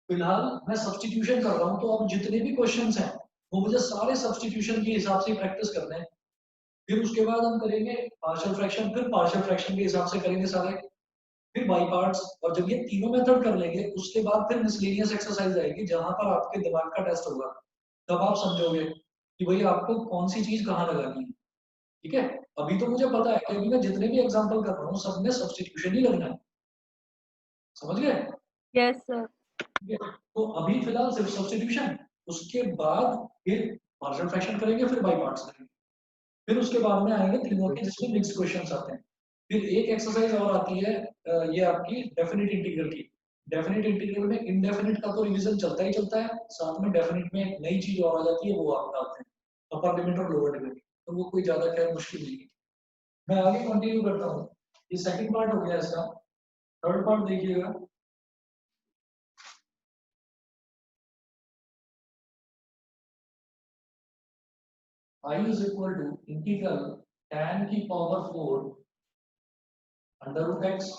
फिलहाल मैं सब्स्टिट्यूशन कर रहा हूँ, तो अब जितने भी क्वेश्चंस हैं वो मुझे सारे सब्स्टिट्यूशन के हिसाब से प्रैक्टिस करने हैं, फिर उसके बाद हम करेंगे पार्शियल फ्रैक्शन, फिर पार्शियल फ्रैक्शन के हिसाब से करेंगे सारे, फिर बाई पार्ट्स, और जब ये तीनों मेथड कर लेंगे उसके बाद फिर मिसलेनियस एक्सरसाइज आएगी जहां पर आपके दिमाग का टेस्ट होगा, तब आप समझोगे कि भाई आपको कौन सी चीज कहाँ लगानी है। ठीक है, अभी तो मुझे पता है कि अभी मैं जितने भी एग्जांपल कर रहा हूँ सब में सब्स्टिट्यूशन ही करना है, समझ गए? Yes sir. ठीक है, तो अभी फिलहाल सिर्फ सब्स्टिट्यूशन, उसके बाद फिर पार्शियल फ्रैक्शन करेंगे, फिर बाई पार्ट्स करेंगे, फिर उसके बाद में आएंगे तीनों के जिसमें मिक्स्ड क्वेश्चंस आते हैं। फिर एक एक्सरसाइज और आती है ये आपकी डेफिनेट इंटीग्रल की, डेफिनेट इंटीग्रल में इनडेफिनेट का तो रिवीजन चलता ही चलता है, साथ में डेफिनेट में एक नई चीज और आ जाती है, वो आप डालते हैं अपर लिमिट और लोअर लिमिट, तो वो कोई ज्यादा खैर मुश्किल नहीं है। मैं आगे कंटिन्यू करता हूँ। ये सेकंड पार्ट हो गया इसका। थर्ड पार्ट देखिएगा। I is equal to integral tan की पावर 4 अंडर रूट एक्स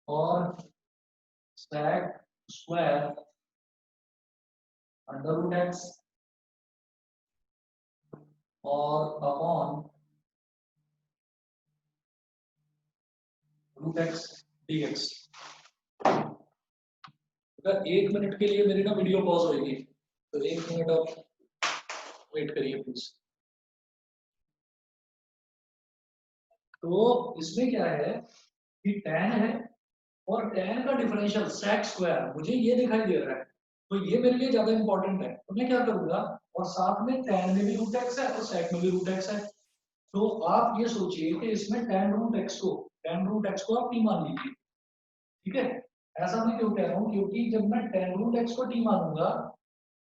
और sec square under root x और अपॉन रूट एक्स dx। अगर 1 मिनट के लिए मेरी ना वीडियो पॉज होगी, तो 1 मिनट आप वेट करिए प्लीज। तो इसमें क्या है कि tan है और tan का डिफरेंशियल sec स्क्वायर मुझे ये दिखाई दे रहा है, तो ये मेरे लिए ज्यादा इंपॉर्टेंट है। तो मैं क्या करूंगा, और साथ में tan में भी रूट एक्स है और sec में भी रूट एक्स है, तो आप ये सोचिए कि इसमें tan रूट एक्स को आप t मान लीजिए, ठीक है। ऐसा मैं क्यों कह रहा हूँ, क्योंकि जब मैं tan रूट एक्स को t मानूंगा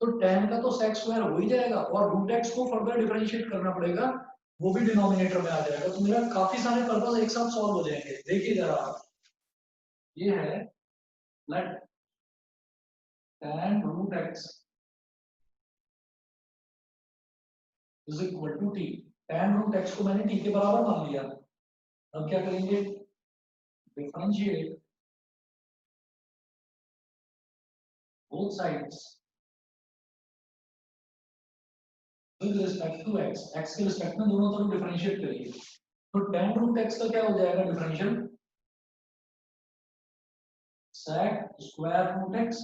तो tan का तो sec स्क्वायर हो ही जाएगा और रूट एक्स को फर्दर डिफरेंशिएट करना पड़ेगा, वो भी डिनोमिनेटर में आ जाएगा, तो मेरा काफी सारे पर्पस एक साथ सॉल्व हो जाएंगे। देखिए जरा, ये है let tan root x is equal to t। tan root x को मैंने t के बराबर मान लिया। अब क्या करेंगे, differentiate both sides with respect to x, x के रिस्पेक्ट में दोनों तरफ डिफरेंशिएट करिए। तो tan रूट x का क्या हो जाएगा differential, sec square root x,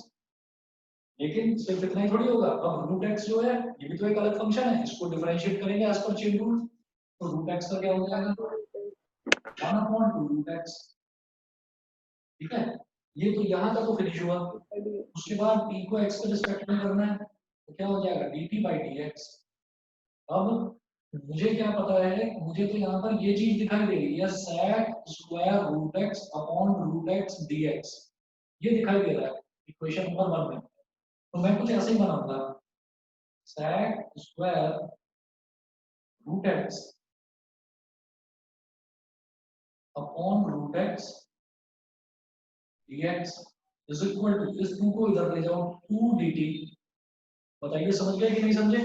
लेकिन सिर्फ इतना ही थोड़ी होगा। अब रूट x जो है ये भी तो एक अलग फंक्शन है, इसको डिफरेंशिएट करेंगे एज पर चेन रूल, तो रूट x का क्या हो जाएगा 1/2 रूट x, ठीक है। ये तो यहाँ का तो फिनिश हुआ। उसके बाद t को x के रिस्पेक्ट में करना है, तो क्या हो जाएगा dt बाई dx। अब मुझे क्या पता है, मुझे तो यहाँ पर ये चीज दिखाई दे रही है sec square root x upon root x dx, ये दिखाई दे रहा है इक्वेशन नंबर 1 में। तो मैं कुछ ऐसे ही बनाऊंगा, sec square root x upon root x dx is equal to, इस 2 को इधर ले जाओ 2 dt। बताइए समझ गए कि नहीं समझे?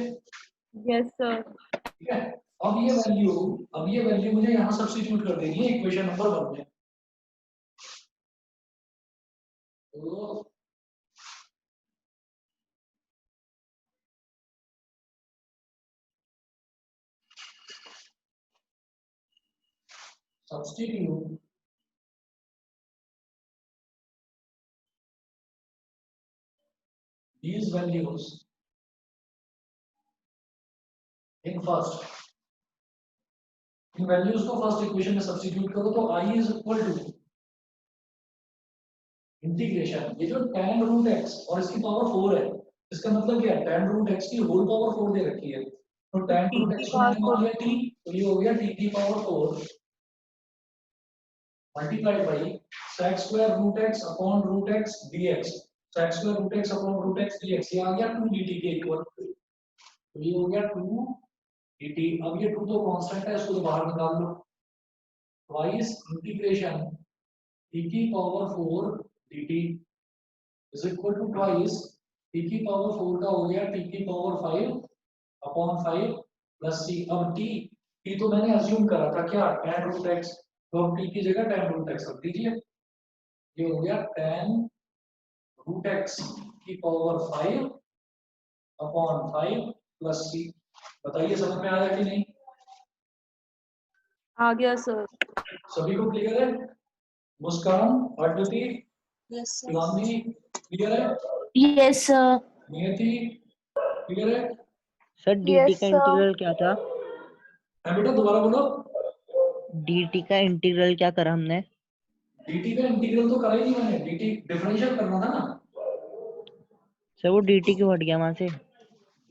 Yes sir. ठीक है। अब ये वैल्यू मुझे यहाँ सब्स्टिट्यूट कर देनी है इक्वेशन नंबर 1 में। तो substitute these values in first, इन वैल्यूज को फर्स्ट इक्वेशन में सब्स्टिट्यूट करो, तो i is equal to integration, ये जो tan रूट x और इसकी पावर 4 है, इसका मतलब क्या है, tan रूट x की होल पावर 4 दे रखी है, तो tan रूट x को मैंने मान लिया t, तो ये हो गया t की power 4 multiplied by sec square root x upon root x dx, sec square root x upon root x dx, ये आ गया 2 dt के इक्वल, तो ये हो गया 2 dt। अब ये 2 तो कांस्टेंट है, इसको तो बाहर निकाल लो, ट्वाइस इंटीग्रेशन t की power 4 dt is equal to twice t की पावर 4 का हो गया t की पावर 5 अपॉन 5 प्लस c। अब t तो मैंने अज्यूम करा था क्या, tan रूट x, तो अब t की जगह tan रूट x रख दीजिए, ये हो गया tan रूट x की पावर 5 अपॉन 5 प्लस c। बताइए समझ में आया कि नहीं? आ गया सर। सभी को क्लियर है? मुस्कान, आकृति, शिवानी क्लियर है? Yes, sir. नियति क्लियर है? सर dt Yes, का sir. इंटीग्रल क्या था? हाँ बेटा दोबारा बोलो। dt का इंटीग्रल क्या करा हमने? dt का इंटीग्रल तो करा ही नहीं मैंने, dt डिफरेंशियल करना था ना। सर वो dt क्यों हट गया वहां से?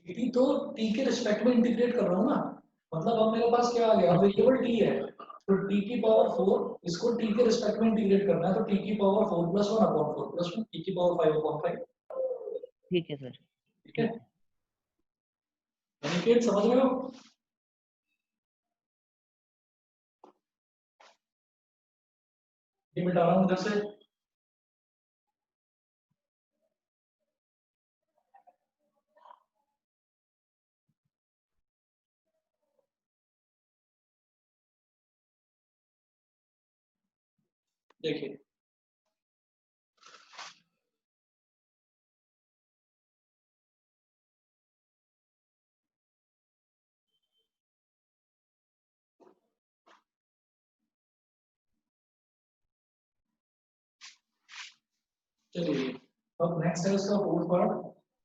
dt तो t के रिस्पेक्ट में इंटीग्रेट कर रहा हूँ ना, मतलब अब मेरे पास क्या आ गया, वेरिएबल t है, तो t की पावर 4 इसको t के रिस्पेक्ट में इंटीग्रेट करना है, तो t की पावर 4 + 1 अपॉन 4 + 1 t की पावर 5 अपॉन 5। ठीक है सर। ठीक है, अनिकेत समझ रहे हो? ये मिटा रहा हूं इधर से। देखिए चलिए, अब नेक्स्ट है इसका फोर्थ पार्ट।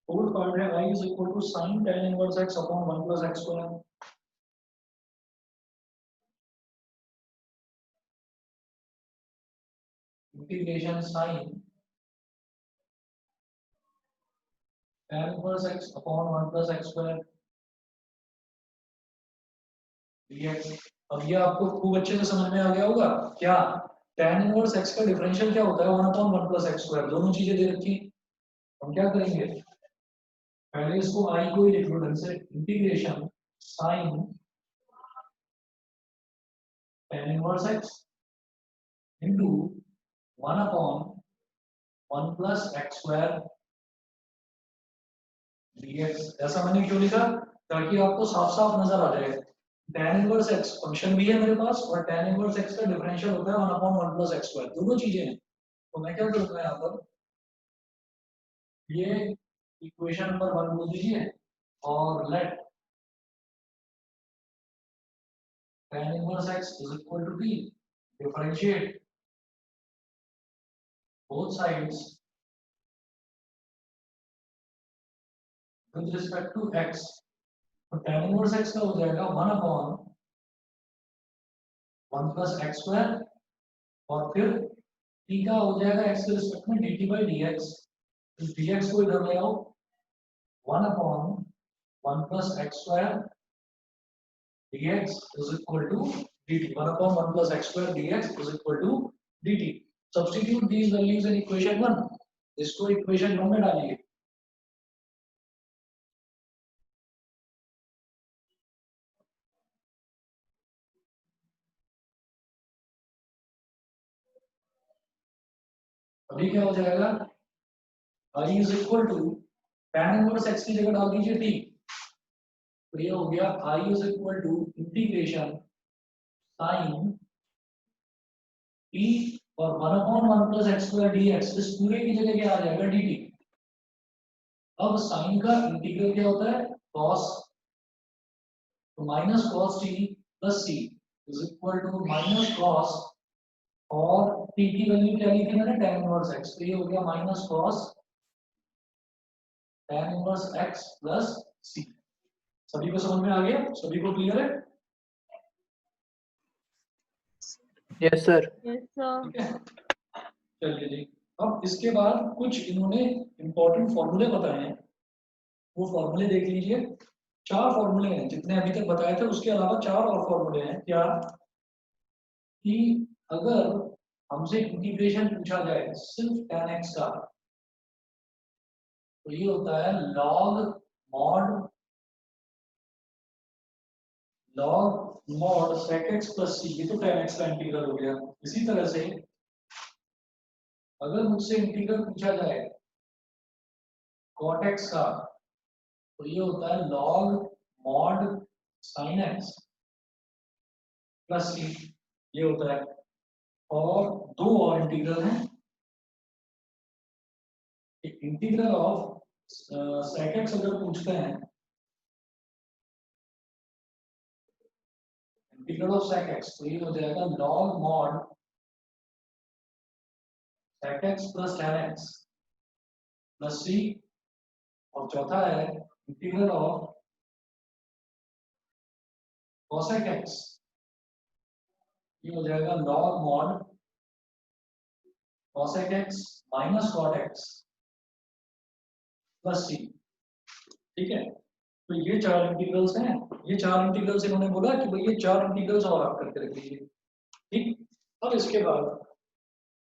फोर्थ पार्ट है y = sin tan inverse x upon 1 + x square. Integration sin tan inverse x upon 1 + x square dx। अब ये आपको खूब अच्छे से समझ में आ गया होगा क्या? tan इनवर्स x का डिफरेंशियल क्या होता है? 1 अपॉन 1 + x स्क्वायर। दोनों चीजें दे रखी। हम क्या करेंगे, पहले इसको i को ही लिख लो ढंग से। Integration sin tan inverse x into 1 upon 1 plus x square dx। ऐसा मैंने क्यों लिखा? ताकि आपको साफ साफ नजर आ जाए। tan इनवर्स x फंक्शन भी है मेरे पास और tan इनवर्स x का डिफरेंशियल होता है 1 upon 1 plus x square। दोनों चीजें हैं। तो मैं क्या करूंगा यहाँ पर, ये इक्वेशन नंबर 1 बोल दीजिए और let tan inverse x is equal to b, differentiate both sides with respect to x। तो tan इनवर्स x का हो जाएगा 1 upon 1 plus x square और फिर t का हो जाएगा x के रिस्पेक्ट में dt by dx। इस dx को इधर ले आओ, 1 upon 1 plus x square dx is equal to dt। 1 upon 1 plus x square dx is equal to dt। Substitute these values in equation 1। इसको इक्वेशन 1 में डालिए। अभी क्या हो जाएगा, I is equal to tan inverse x की जगह डाल दीजिए t। तो ये हो गया I is equal to integration sin t और 1 upon 1 plus x square dx। इस पूरे की जगह क्या आ जाएगा, dt। अब sin का इंटीग्रल क्या होता है, cos। तो minus cos t plus c is equal to minus cos, और t की वैल्यू क्या ली थी मैंने, tan इनवर्स x। तो ये हो गया minus cos tan inverse x plus c। सभी को समझ में आ गया? सभी को क्लियर है? Yes sir. Yes sir. ठीक है, चलिए जी। अब इसके बाद कुछ इन्होंने इंपॉर्टेंट फॉर्मूले बताए हैं, वो फॉर्मूले देख लीजिए। 4 फॉर्मूले हैं जितने अभी तक बताए थे, उसके अलावा 4 और फॉर्मूले हैं। क्या कि अगर हमसे इंटीग्रेशन पूछा जाए सिर्फ tan x का, तो ये होता है log mod sec x plus c। ये तो tan x का इंटीग्रल हो गया। इसी तरह से अगर मुझसे इंटीग्रल पूछा जाए cot x का, तो ये होता है log mod sin x plus c। ये होता है। और 2 और इंटीग्रल हैं। इंटीग्रल ऑफ sec x अगर पूछते हैं, इंटीग्रल ऑफ sec x, तो ये हो जाएगा log mod sec x plus tan x plus c। और चौथा है इंटीग्रल ऑफ cosec x, ये हो जाएगा log mod cosec x minus cot x plus c। ठीक है, तो ये 4 इंटीग्रल्स हैं। ये 4 इंटीग्रल्स इन्होंने बोला कि भाई ये 4 इंटीग्रल्स और आप करके रख लीजिए। ठीक, अब इसके बाद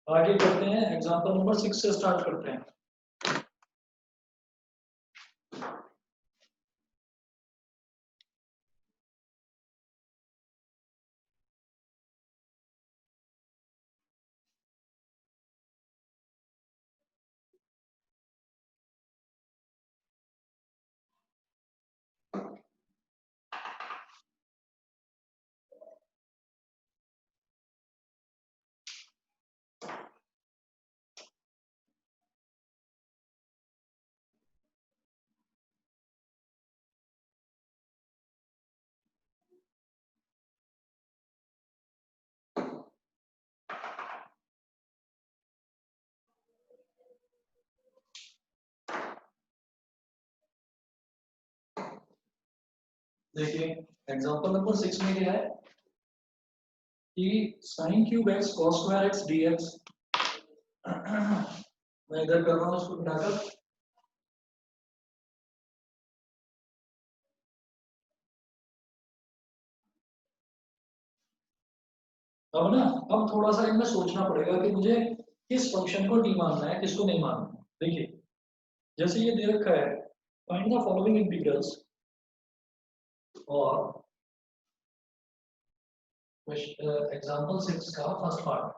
आगे करते हैं, एग्जांपल नंबर 6 से स्टार्ट करते हैं। देखिए एग्जांपल नंबर 6 में क्या है कि sin cube x cos square x dx, मैं इधर कर रहा हूँ उसको मिटाकर, अब ना अब थोड़ा सा इनमें सोचना पड़ेगा कि मुझे किस फंक्शन को डी मानना है, किसको नहीं मानना है। देखिए जैसे ये दे रखा है, फाइंड द फॉलोइंग इंटीग्रल्स और एग्जांपल 6 का फर्स्ट पार्ट।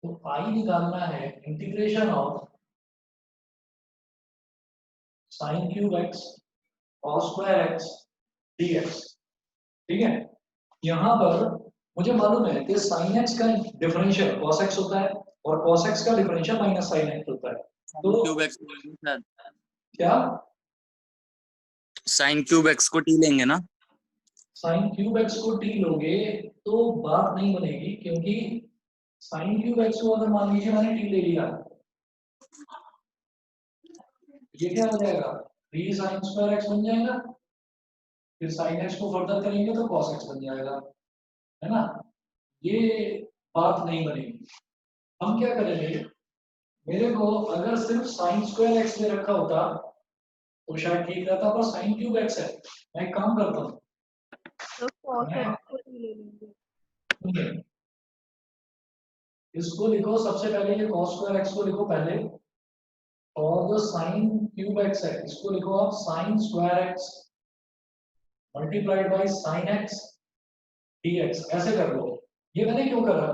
तो आई निकालना है integration of sin cube x cos square x dx, ठीक है। यहाँ पर मुझे मालूम है कि sin x का डिफरेंशियल cos x होता है और cos x का डिफरेंशियल माइनस sin x होता है। तो क्यूब एक्स क्या साइन क्यूब एक्स को टी लेंगे ना? sin क्यूब x को t लोगे तो बात नहीं बनेगी, क्योंकि sin क्यूब x को अगर मान लीजिए मैंने t ले लिया, ये क्या हो जाएगा 3 sin स्क्वायर x बन जाएगा, फिर sin x को फर्दर करेंगे तो cos x बन जाएगा, है ना। ये बात नहीं बनेगी। हम क्या करेंगे, मेरे को अगर सिर्फ sin स्क्वायर x ले रखा होता तो शायद ठीक रहता, पर sin क्यूब x है। मैं एक काम करता हूँ, तो cos x को ही ले लेंगे। इसको लिखो सबसे पहले, ये cos स्क्वायर x को लिखो पहले, और जो sin क्यूब x है इसको लिखो आप sin square x multiplied by sin x dx, ऐसे कर लो। ये मैंने क्यों करा,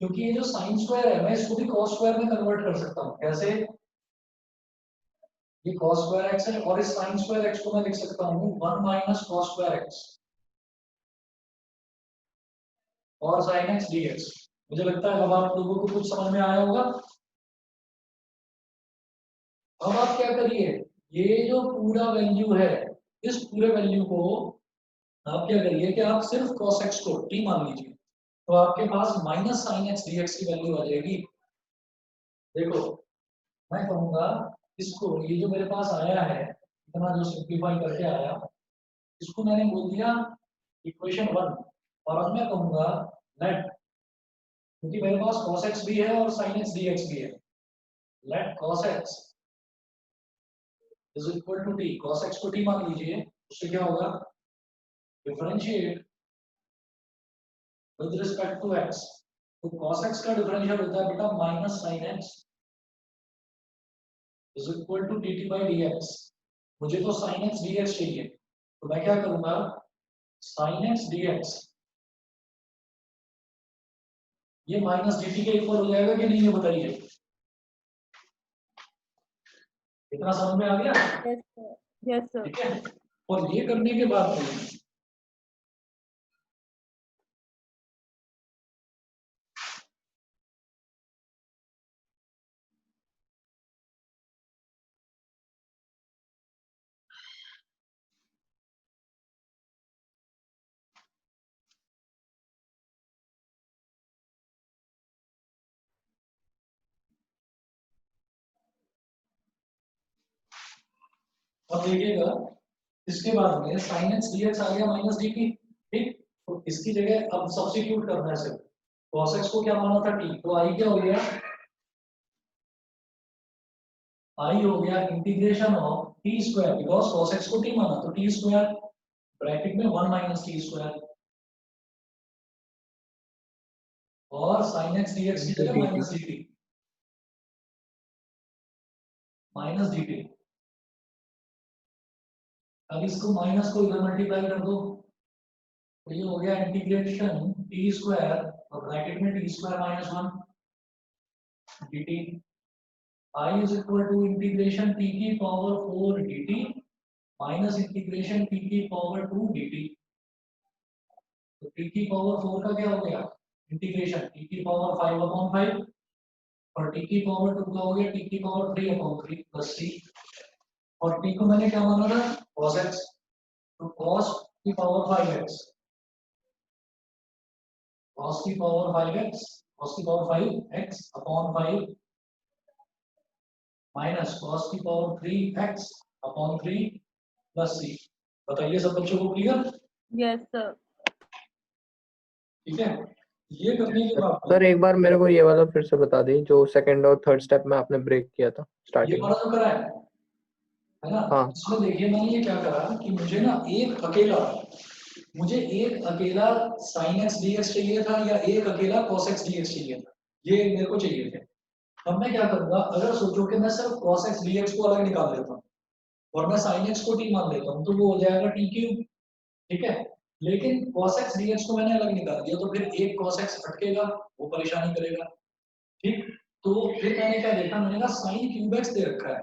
क्योंकि ये जो sin स्क्वायर है मैं इसको भी cos स्क्वायर में कन्वर्ट कर सकता हूँ। कैसे, ये cos स्क्वायर x है और इस sin स्क्वायर x को मैं लिख सकता हूँ 1 माइनस cos स्क्वायर x और sin x dx। मुझे लगता है अब आप लोगों को कुछ समझ में आया होगा। अब आप क्या करिए, ये जो पूरा वैल्यू है, इस पूरे वैल्यू को आप क्या करिए कि आप सिर्फ cos x को t मान लीजिए, तो आपके पास माइनस sin x dx की वैल्यू आ जाएगी। देखो मैं कहूंगा इसको, ये जो मेरे पास आया है इतना जो सिंप्लीफाई करके आया, इसको मैंने बोल दिया इक्वेशन 1, और अब मैं कहूंगा लेट, क्योंकि मेरे पास cos x भी है और sin x dx भी है, let cos x is equal to t, cos x को t मान लीजिए, उससे क्या होगा, differentiate with respect to x, तो cos x का डिफरेंशियल होता है बेटा minus sin x is equal to dt by dx। मुझे तो sin x dx चाहिए, तो मैं क्या करूंगा, sin x dx ये माइनस dt के इक्वल हो जाएगा कि नहीं, ये बताइए। इतना समझ में आ गया? Yes sir. Yes sir. ठीक है, और ये करने के बाद में अब देखिएगा, इसके बाद में sin x dx आ गया माइनस dt, ठीक। तो इसकी जगह अब सब्स्टिट्यूट करना है सिर्फ, cos x को क्या माना था t, तो i क्या हो गया, i हो गया integration of t square, because cos x को t माना तो t स्क्वायर ब्रैकेट में 1 माइनस टी स्क्वायर और साइन एक्स डी एक्स की जगह minus D t, minus D T. अब इसको माइनस को इधर मल्टीप्लाई कर दो तो ये हो गया इंटीग्रेशन टी स्क्वायर और ब्रैकेट में t square minus 1 d t I is equal to integration t की power 4 d t minus integration t की पावर 2 डी टी। तो टी की पावर 4 का क्या हो गया इंटीग्रेशन टी की पावर 5/5 और टी की पावर 2 का हो गया टी की पावर 3/3 प्लस सी और टी को मैंने क्या माना था cos x तो cos की पावर 5x cos की पावर 5x cos की power 5x upon 5 minus cos की पावर 3x अपॉन 3 प्लस सी। बताइए सब बच्चों को क्लियर? Yes sir. ठीक है, ये करने के बाद सर एक बार मेरे को ये वाला फिर से बता दी जो सेकंड और थर्ड स्टेप में आपने ब्रेक किया था ये स्टार्टिंग में। वाला जो करा है ना? हाँ। इसमें देखिए मैंने ये क्या करा कि मुझे ना एक अकेला sin x dx चाहिए था या एक अकेला cos x dx चाहिए था, ये मेरे को चाहिए थे। अब मैं क्या करूंगा, अगर सोचो कि मैं सिर्फ cos x dx को अलग निकाल लेता हूँ और मैं sin x को t मान लेता हूँ तो वो हो जाएगा t क्यूब, ठीक है। लेकिन cos x dx को मैंने अलग निकाल दिया तो फिर एक cos x हटकेगा, वो परेशानी करेगा, ठीक। तो फिर मैंने क्या देखा, मैंने कहा sin क्यूब x दे रखा है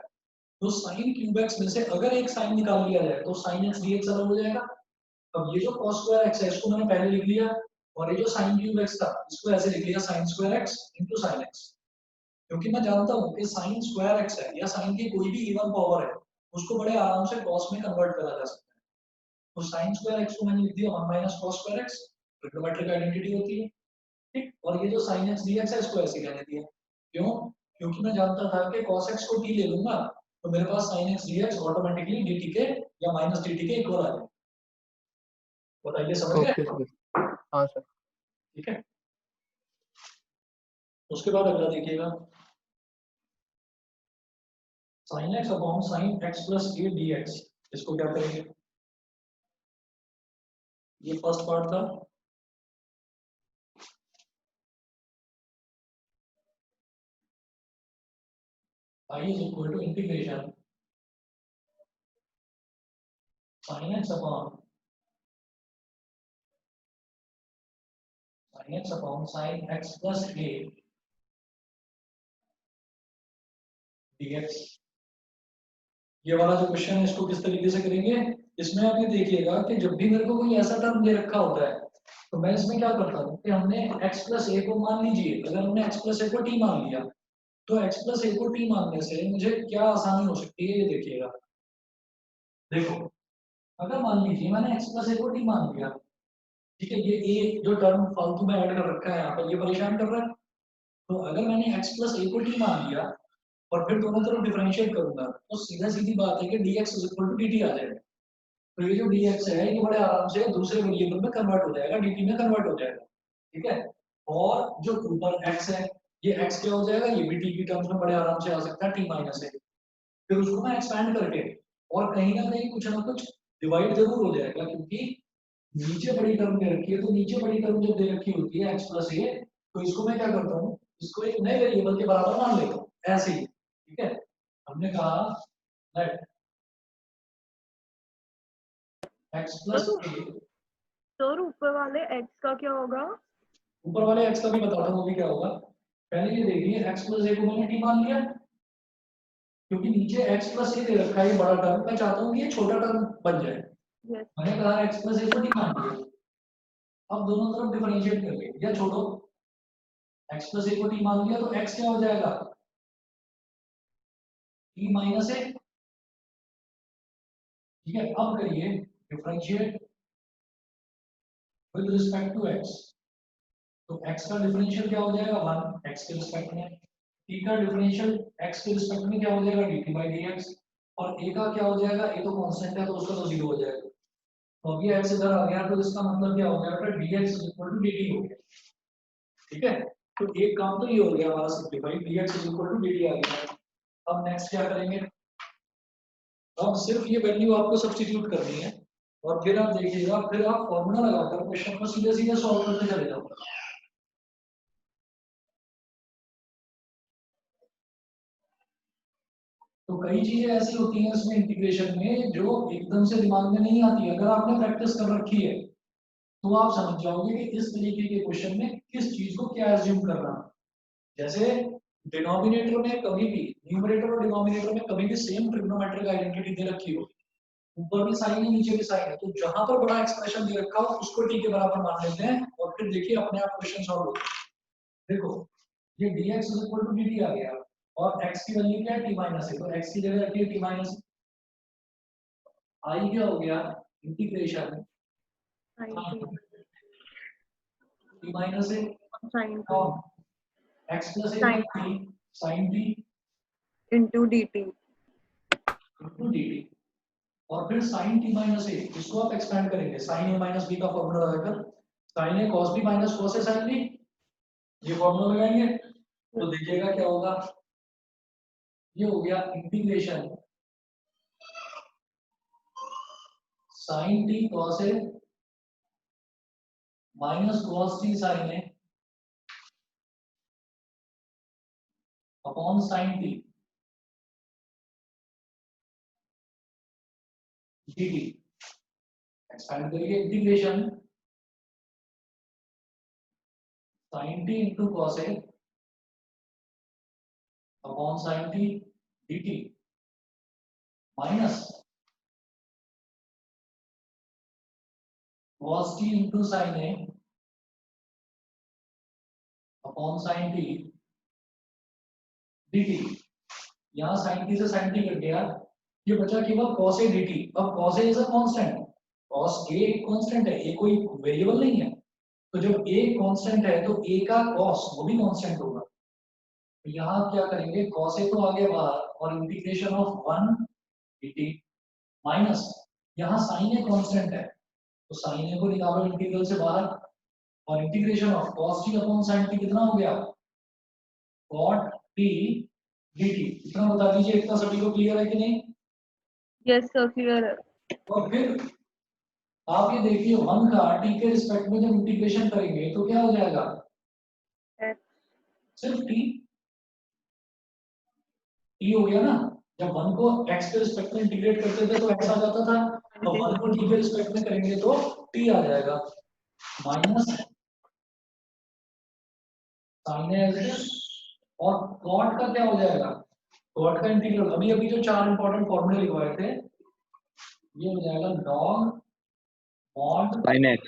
तो sin क्यूब x में से अगर एक sin निकाल लिया जाए तो sin x dx अलग हो जाएगा। अब ये जो cos स्क्वायर x है इसको मैंने पहले लिख लिया और ये जो sin क्यूब x था इसको ऐसे लिख लिया sin square x into sin x, क्योंकि मैं जानता हूँ कि sin स्क्वायर x है या sin की कोई भी इवन पावर है उसको बड़े आराम से cos में कन्वर्ट करा जा सकता है। तो sin स्क्वायर x को मैंने लिख दिया 1 minus cos square x, trigonometric identity होती है, ठीक। और ये जो sin x dx है इसको ऐसे रहने दिया, क्यों? क्योंकि मैं जानता था कि cos x को t ले लूंगा तो मेरे पास sin x dx automatically dt के या माइनस dt के इक्वल आ जाएगा। बताइए समझ गए? Okay sir. हाँ सर। ठीक है, उसके बाद अगला देखिएगा sin x upon sin x plus a dx, इसको क्या करेंगे? ये फर्स्ट पार्ट था, I is equal to integration sin x upon sin x plus a dx। ये वाला जो क्वेश्चन है इसको किस तरीके से करेंगे, इसमें आप ये देखिएगा कि जब भी मेरे को कोई ऐसा टर्म दे रखा होता है तो मैं इसमें क्या करता हूँ कि हमने x प्लस a को मान लीजिए, अगर हमने x प्लस a को t मान लिया तो x प्लस a को t मानने से मुझे क्या आसानी हो सकती है, ये देखिएगा। देखो अगर मान लीजिए मैंने x प्लस a को t मान लिया, ठीक है, ये a जो टर्म फालतू में ऐड कर रखा है यहाँ पर ये परेशान कर रहा है, तो अगर मैंने x प्लस a को t मान लिया और फिर दोनों तरफ डिफरेंशिएट करूंगा तो सीधा सीधी बात है कि dx is equal to dt आ जाएगा। तो ये जो dx है ये बड़े आराम से दूसरे वेरिएबल में कन्वर्ट हो जाएगा, dt में कन्वर्ट हो जाएगा, ठीक है। और जो ऊपर x है ये x क्या हो जाएगा, ये भी t की टर्म्स में बड़े आराम से आ सकता है t माइनस a। फिर उसको मैं एक्सपैंड करके और कहीं ना कहीं कुछ ना कुछ डिवाइड जरूर हो जाएगा, क्योंकि नीचे बड़ी टर्म दे रखी है तो नीचे बड़ी टर्म जब दे रखी होती है x प्लस a तो इसको मैं क्या करता हूँ, इसको एक नए वेरिएबल के बराबर मान लेता हूँ ऐसे ही, ठीक है। हमने कहा let x plus a, sir ऊपर वाले x का क्या होगा? ऊपर वाले x का भी बताता हूँ अभी क्या होगा। पहले ये देखिए x प्लस a को मैंने t मान लिया क्योंकि नीचे x प्लस a दे रखा है ये बड़ा टर्म, मैं चाहता हूँ कि ये छोटा टर्म बन जाए। यस मैंने कहा x प्लस a को t मान लिया, अब दोनों तरफ डिफरेंशिएट कर ले या छोड़ो, x प्लस a को t मान लिया तो x क्या हो जाएगा t माइनस a, ठीक है। अब करिए differentiate with respect to x, तो x का डिफरेंशियल क्या हो जाएगा 1 x के रिस्पेक्ट में, t का डिफरेंशियल x के रिस्पेक्ट में क्या हो जाएगा dt बाई dx, और a का क्या हो जाएगा, a तो कांस्टेंट है तो उसका तो 0 हो जाएगा। तो अब ये x इधर आ गया तो इसका मतलब क्या हो गया फिर dx इक्वल टू dt हो गया, ठीक है। तो एक काम तो ये हो गया हमारा simplify, dx equal to dt आ गया। अब नेक्स्ट क्या करेंगे, अब सिर्फ ये वैल्यू आपको सब्स्टिट्यूट करनी है, और फिर आप देखिएगा, फिर आप फॉर्मूला लगाकर क्वेश्चन को सीधे सीधे सॉल्व करते चले जाओ। तो कई चीजें ऐसी होती हैं इसमें इंटीग्रेशन में जो एकदम से दिमाग में नहीं आती। अगर आपने प्रैक्टिस कर रखी है तो आप समझ जाओगे कि इस तरीके के क्वेश्चन में किस चीज को क्या एज्यूम करना। जैसे डिनोमिनेटर में कभी भी, न्यूमरेटर और डिनोमिनेटर में कभी भी सेम ट्रिग्नोमेट्रिक आइडेंटिटी दे रखी हो, ऊपर भी साइन है नीचे भी साइन है, तो जहां पर बड़ा एक्सप्रेशन दे रखा हो उसको टी के बराबर मान लेते हैं और फिर देखिए अपने आप क्वेश्चन सॉल्व होता है। देखो ये dx dt आ गया और x की वैल्यू क्या है t माइनस है, तो x की जगह रखिए t माइनस, i क्या हो गया इंटीग्रेशन t माइनस है sin और x plus a sin t into dt into dt और फिर sin t माइनस a, इसको आप एक्सपेंड करेंगे sin a माइनस b का फॉर्मूला लगाकर sin a cos b minus cos a sin b, ये फॉर्मूला लगाएंगे तो देखिएगा क्या होगा। ये हो गया integration sin t cos a minus cos t sin a upon sin t dt। Expand करिए integration sin t into cos a upon sin t dt minus cos t into sin a upon sin t dt। यहाँ sin t से sin t cut गया, ये बचा केवल cos a dt। अब cos a is a constant, cos a एक constant है, a कोई वेरिएबल नहीं है, तो जब a कांस्टेंट है तो a का cos वो भी कांस्टेंट होगा। तो यहाँ क्या करेंगे, cos a तो आ गया बाहर और इंटीग्रेशन ऑफ 1 dt माइनस यहाँ sin a कांस्टेंट है तो sin a को निकालो इंटीग्रल से बाहर और integration of cos t upon sin t कितना हो गया cot t dt। इतना बता दीजिए, इतना सभी को क्लियर है कि नहीं? yes sir clear है। और फिर आप ये देखिए 1 का t के रिस्पेक्ट में जब इंटीग्रेशन करेंगे तो क्या हो जाएगा, x सिर्फ t हो गया ना। जब 1 को x के रिस्पेक्ट में इंटीग्रेट करते थे तो x आ जाता था, तो 1 को t के रिस्पेक्ट में करेंगे तो t आ जाएगा माइनस sin a और cot का क्या हो जाएगा, cot का इंटीग्रल अभी अभी जो 4 इंपॉर्टेंट फॉर्मूले लिखवाए थे ये हो जाएगा log mod sin x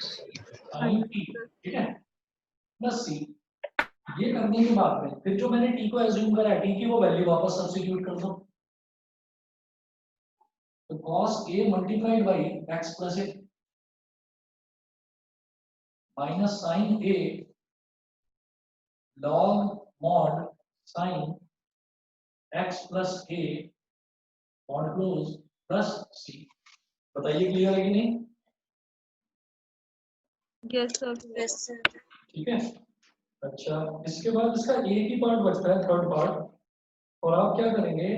sin t, ठीक है, प्लस c। ये करने के बाद में फिर जो मैंने t को एज्यूम करा है t की वो वैल्यू वापस सब्स्टिट्यूट कर दो, तो cos a multiplied by x plus a minus sin a log mod sin x plus a mod close plus c। बताइए क्लियर है कि नहीं? yes sir Yes, sir. ठीक है। अच्छा इसके बाद इसका एक ही पार्ट बचता है, थर्ड पार्ट, और आप क्या करेंगे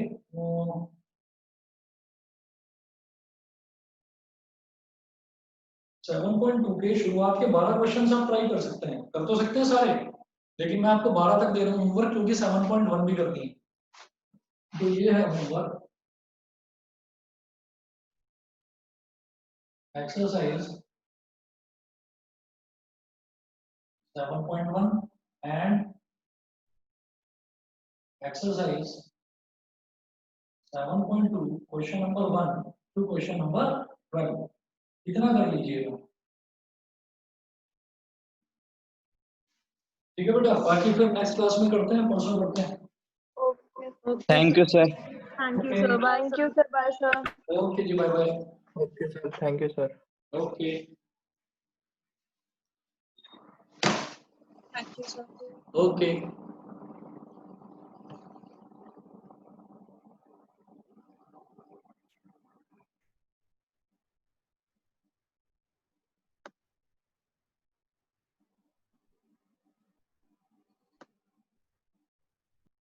7.2 के शुरुआत के 12 क्वेश्चन आप ट्राई कर सकते हैं, कर तो सकते हैं सारे, लेकिन मैं आपको 12 तक दे रहा हूँ होमवर्क क्योंकि 7.1 भी करनी है। तो ये है homework, exercise 7.1 and exercise 7.2 question number 1 to question number 12 इतना कर लीजिएगा, ठीक है बेटा। बाकी फिर नेक्स्ट क्लास में करते हैं, परसों करते हैं। okay thank you sir. thank you sir bye Thank you, sir. Bye, sir. Okay ji, bye bye. Okay sir, thank you sir. Okay Thank you, sir. Okay.